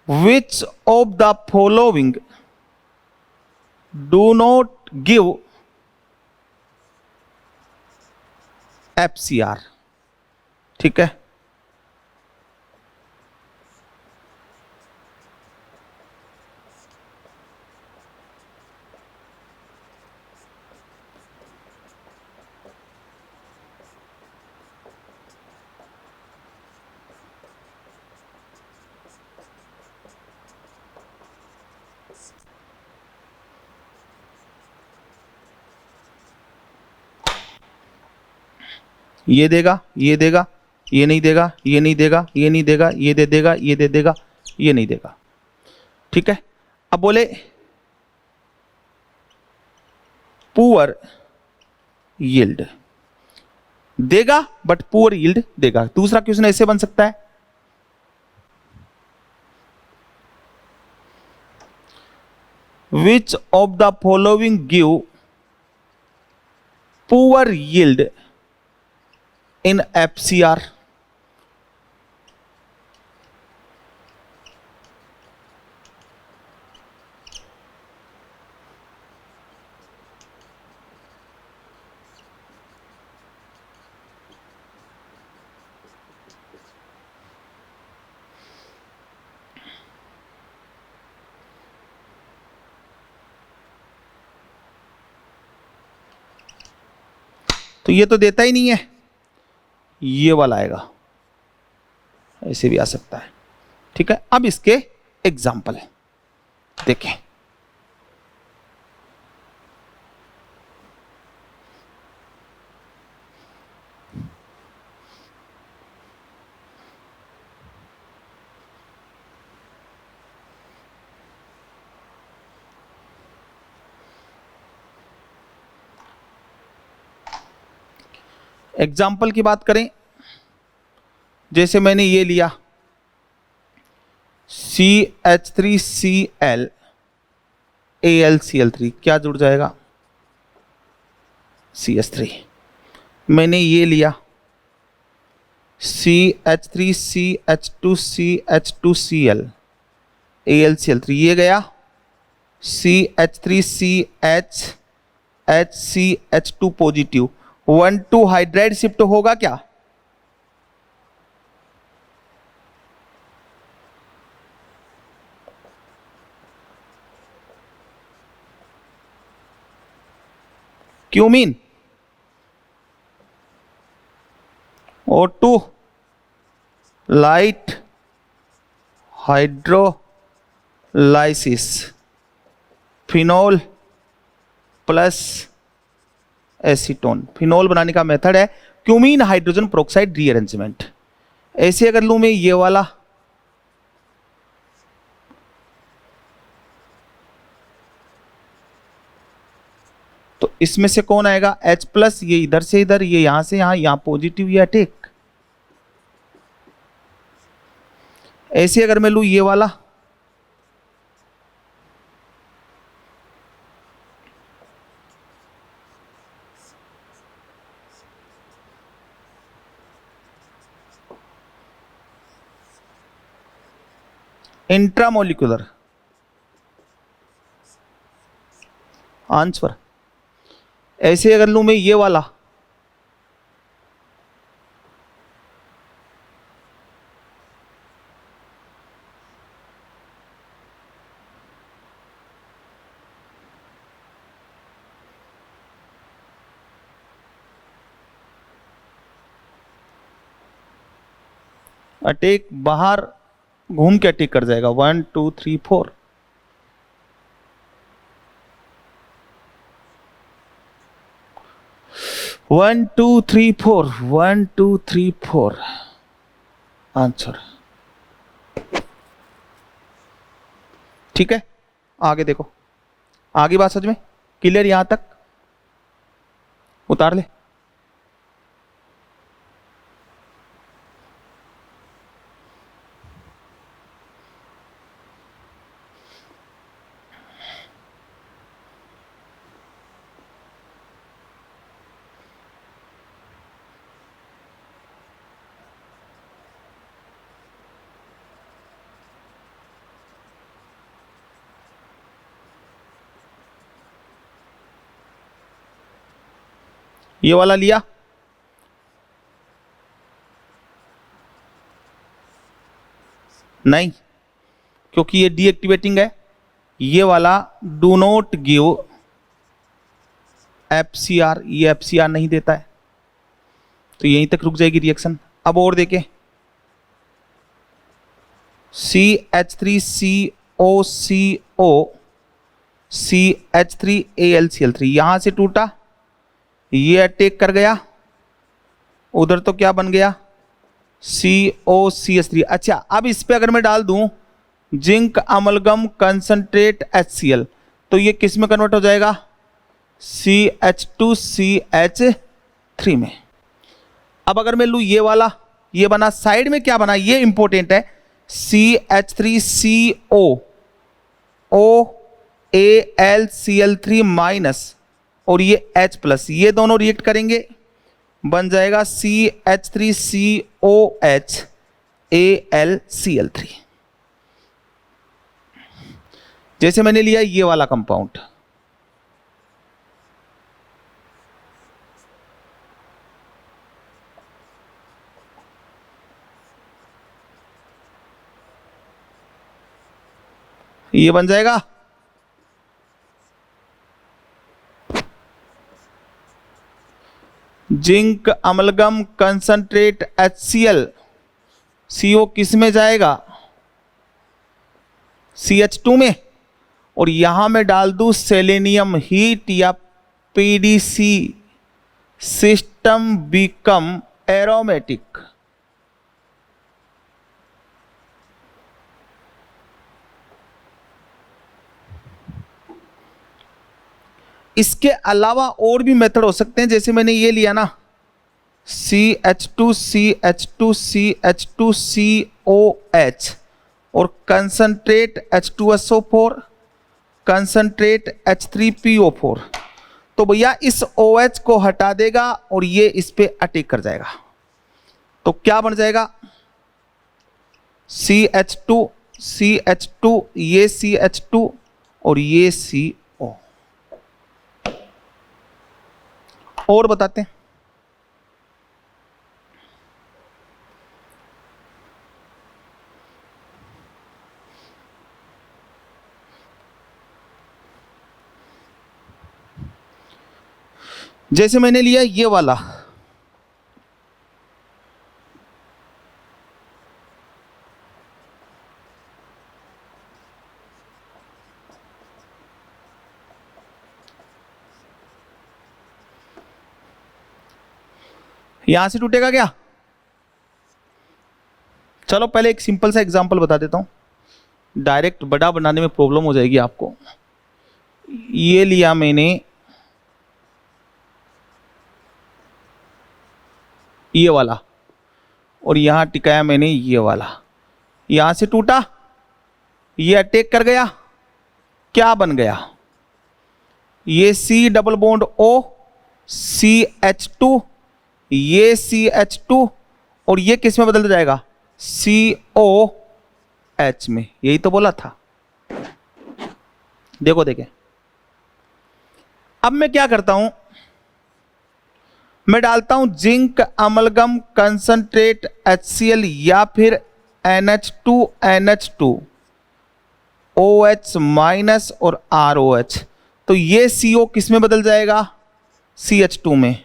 which of the following do not give FCR, ठीक है। ये देगा, ये देगा, ये नहीं देगा, ये नहीं देगा, ये नहीं देगा, ये दे देगा, ये दे देगा, ये नहीं देगा, ठीक है। अब बोले पुअर यील्ड देगा, बट पुअर यील्ड देगा। दूसरा क्वेश्चन ऐसे बन सकता है, which of the following give poor yield in FCR। तो ये तो देता ही नहीं है, ये वाला आएगा, ऐसे भी आ सकता है, ठीक है। अब इसके एग्जाम्पल है, देखें। एग्जाम्पल की बात करें, जैसे मैंने ये लिया CH3Cl AlCl3, क्या जुड़ जाएगा, CH3। मैंने ये लिया CH3CH2CH2Cl AlCl3, ये गया CH3CH HCH2 positive, 1,2 hydride shift होगा क्या? Cumene O2 light hydrolysis, phenol plus acetone. Phenol बनाने का मेथड है क्यूमीन हाइड्रोजन पेरोक्साइड रीअरेंजमेंट। ऐसे अगर लूं मैं ये वाला, तो इसमें से कौन आएगा? H प्लस, ये इधर से इधर, ये यहां से यहां, यहां पॉजिटिव, ये अटैक। ऐसे अगर मैं लूं ये वाला, इंट्रामोलिकुलर आंसर। ऐसे अगर लूं मैं ये वाला, अटैक बाहर घूम के अटैक कर जाएगा। 1 2 3 4, one two three four, 1 2 3 4 answer. ठीक है, आगे देखो, आगे बात समझ में क्लियर? यहां तक उतार ले। ये वाला लिया, नहीं, क्योंकि ये डीएक्टिवेटिंग है। ये वाला डू नॉट गिव FCR, ये FCR नहीं देता है, तो यहीं तक रुक जाएगी रिएक्शन। अब और देखें, CH3COCO CH3AlCl3, यहां से टूटा, ये अटैक कर गया, उधर तो क्या बन गया? COCH3। अच्छा, अब इस पे अगर मैं डाल दूं जिंक अमलगम कंसंट्रेट HCl, तो ये किस में कन्वर्ट हो जाएगा? CH2CH3 में। अब अगर मैं लूं ये वाला, ये बना साइड में, क्या बना ये इंपॉर्टेंट है, CH3CO OAlCl3 माइनस, और ये H प्लस, ये दोनों रिएक्ट करेंगे, बन जाएगा CH3COH AlCl3। जैसे मैंने लिया ये वाला कंपाउंड, ये बन जाएगा zinc amalgam concentrate HCl। CO किस में जाएगा? CH2 में, और यहां में डाल दूं सेलेनियम हीट या PDC, सिस्टम बिकम एरोमेटिक। इसके अलावा और भी मेथड हो सकते हैं, जैसे मैंने ये लिया ना, CH2CH2CH2COH और कंसंट्रेट H2SO4, कंसंट्रेट H3PO4, तो भैया इस OH को हटा देगा और ये इस पे अटैक कर जाएगा, तो क्या बन जाएगा? CH2 CH2, ये CH2 और ये CO। और बताते हैं, जैसे मैंने लिया ये वाला, यहां से टूटेगा क्या? चलो पहले एक सिंपल सा एग्जांपल बता देता हूं, डायरेक्ट बड़ा बनाने में प्रॉब्लम हो जाएगी आपको। ये लिया मैंने ये वाला, और यहां टिकाया मैंने ये वाला, यहां से टूटा, ये अटैक कर गया, क्या बन गया? ये C double bond O CH2, ये CH2, और ये किस में बदल जाएगा? COH में। यही तो बोला था। देखो देखें, अब मैं क्या करता हूं, मैं डालता हूं जिंक अमलगम कंसंट्रेट HCl या फिर NH2NH2 OH माइनस और ROH। तो ये CO किस में बदल जाएगा? CH2 में।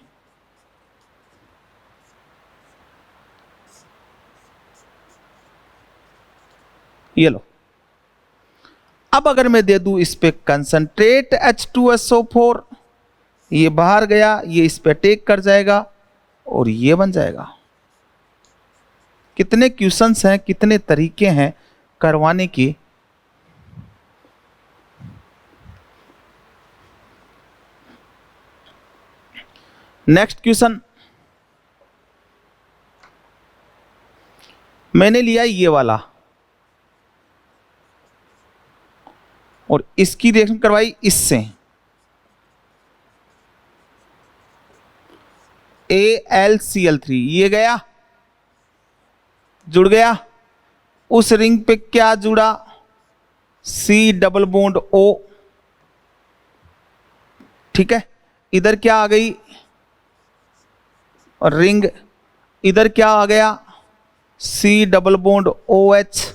ये लो। अब अगर मैं दे दूं इस पे कंसंट्रेट H2SO4, ये बाहर गया, ये इस पे अटैक कर जाएगा और ये बन जाएगा। कितने क्वेश्चंस हैं, कितने तरीके हैं करवाने की। नेक्स्ट क्वेश्चन, मैंने लिया ये वाला और इसकी रिएक्शन करवाई इससे, AlCl3, ये गया, जुड़ गया, उस रिंग पे क्या जुड़ा? C double bond O। ठीक है, इधर क्या आ गई? और रिंग, इधर क्या आ गया? C double bond OH।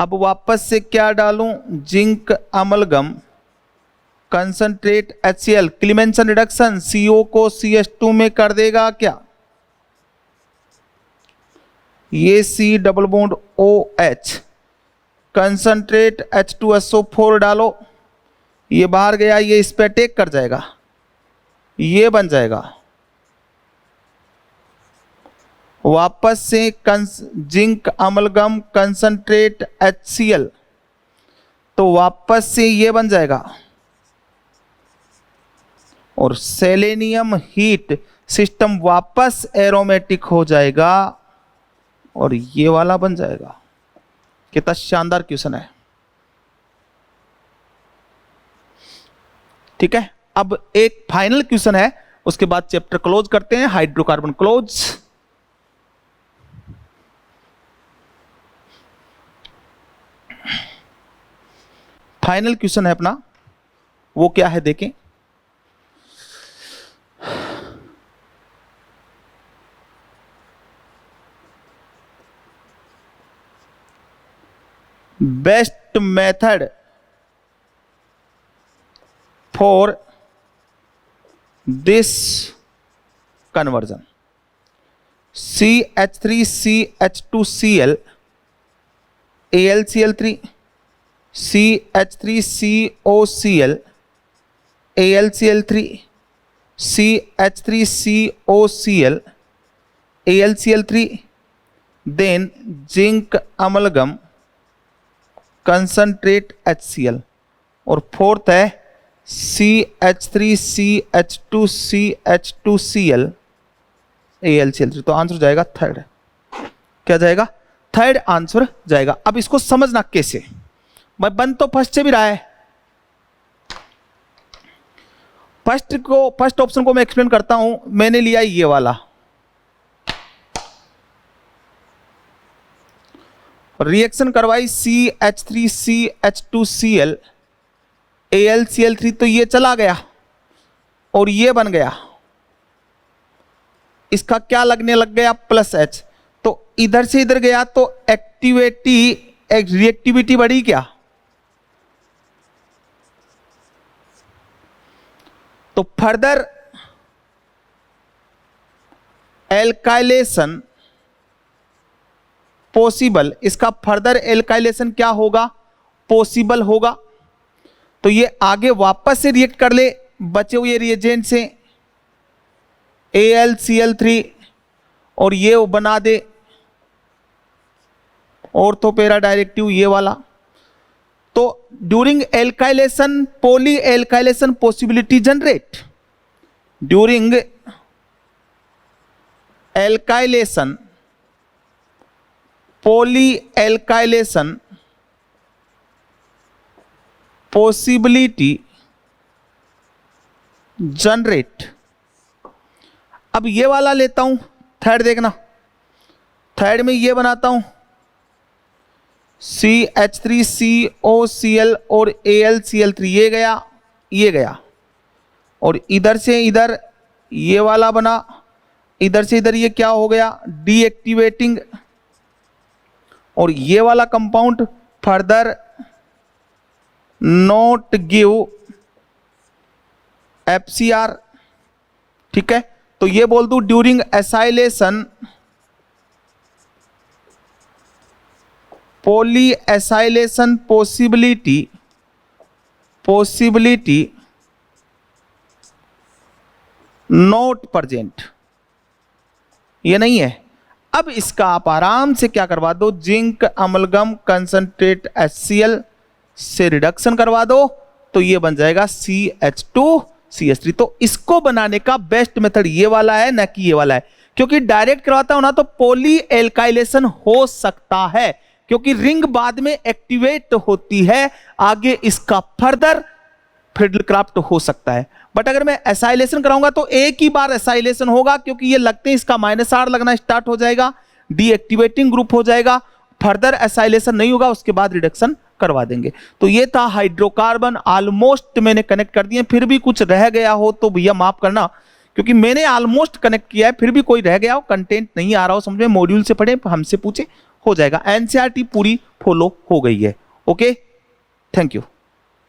अब वापस से क्या डालूं? Zinc amalgam concentrate HCl, क्लीमेंसन reduction, CO को CH2 में कर देगा क्या? ये C double bond OH, concentrate H2SO4 डालो, ये बाहर गया, ये इस पे अटैक कर जाएगा, ये बन जाएगा। वापस से जिंक अमलगम कंसंट्रेट HCl, तो वापस से ये बन जाएगा, और सेलेनियम हीट सिस्टम वापस एरोमेटिक हो जाएगा और ये वाला बन जाएगा। कितना शानदार क्वेश्चन है। ठीक है, अब एक फाइनल क्वेश्चन है, उसके बाद चैप्टर क्लोज करते हैं। Hydrocarbon close. फाइनल क्वेश्चन है अपना, वो क्या है देखें। Best method for this conversion, CH3CH2Cl AlCl3, CH3COCl AlCl3, CH3COCl AlCl3, then zinc amalgam concentrate HCl, और फोर्थ है CH3CH2CH2Cl AlCl3। तो आंसर जाएगा थर्ड। क्या जाएगा? थर्ड आंसर जाएगा। अब इसको समझना कैसे, मैं बन तो फर्स्ट से भी रहा है। फर्स्ट ऑप्शन को मैं एक्सप्लेन करता हूं। मैंने लिया ये वाला, रिएक्शन करवाई CH3CH2Cl AlCl3 तो ये चला गया और ये बन गया, इसका क्या लगने लग गया +H, तो इधर से इधर गया तो रिएक्टिविटी बढ़ी क्या? तो फर्दर एल्काइलेशन पॉसिबल, इसका फर्दर एल्काइलेशन क्या होगा? पॉसिबल होगा। तो ये आगे वापस से रिएक्ट कर ले बचे हुए रिएजेंट से AlCl3 और ये वो बना दे ऑर्थोपेरा डायरेक्टिव ये वाला। तो during alkylation poly alkylation possibility generate, during alkylation poly alkylation possibility generate. अब ये वाला लेता हूं, थर्ड देखना, थर्ड में ये बनाता हूं CH3COCl और AlCl3, ये गया और इधर से इधर ये वाला बना, इधर से इधर ये क्या हो गया? डीएक्टिवेटिंग, और ये वाला compound further not give FCR, ठीक है। तो ये बोल दूं during acylation poly acylation possibility not present, ये नहीं है। अब इसका आप आराम से क्या करवा दो, जिंक अमलगम कंसंट्रेट HCl से रिडक्शन करवा दो, तो ये बन जाएगा CH2CH3। तो इसको बनाने का बेस्ट मेथड ये वाला है, ना कि ये वाला है, क्योंकि डायरेक्ट करवाता हूं ना तो पॉली एल्काइलेशन हो सकता है, क्योंकि रिंग बाद में एक्टिवेट होती है, आगे इसका फर्दर फिडलक्राफ्ट हो सकता है। बट अगर मैं एसाइलेशन कराऊंगा तो एक ही बार एसाइलेशन होगा, क्योंकि ये लगते हैं इसका -R लगना स्टार्ट हो जाएगा, डीएक्टिवेटिंग ग्रुप हो जाएगा, फर्दर एसाइलेशन नहीं होगा, उसके बाद रिडक्शन करवा देंगे। तो ये था हाइड्रोकार्बन, ऑलमोस्ट मैंने कनेक्ट कर दिए, फिर भी कुछ रह गया हो तो भैया माफ करना, क्योंकि मैंने ऑलमोस्ट कनेक्ट किया है, फिर भी कोई रह गया हो, कंटेंट नहीं आ रहा हो समझ में, मॉड्यूल से पढ़े, हमसे पूछे, हो जाएगा। एनसीईआरटी पूरी फॉलो हो गई है। Okay, thank you.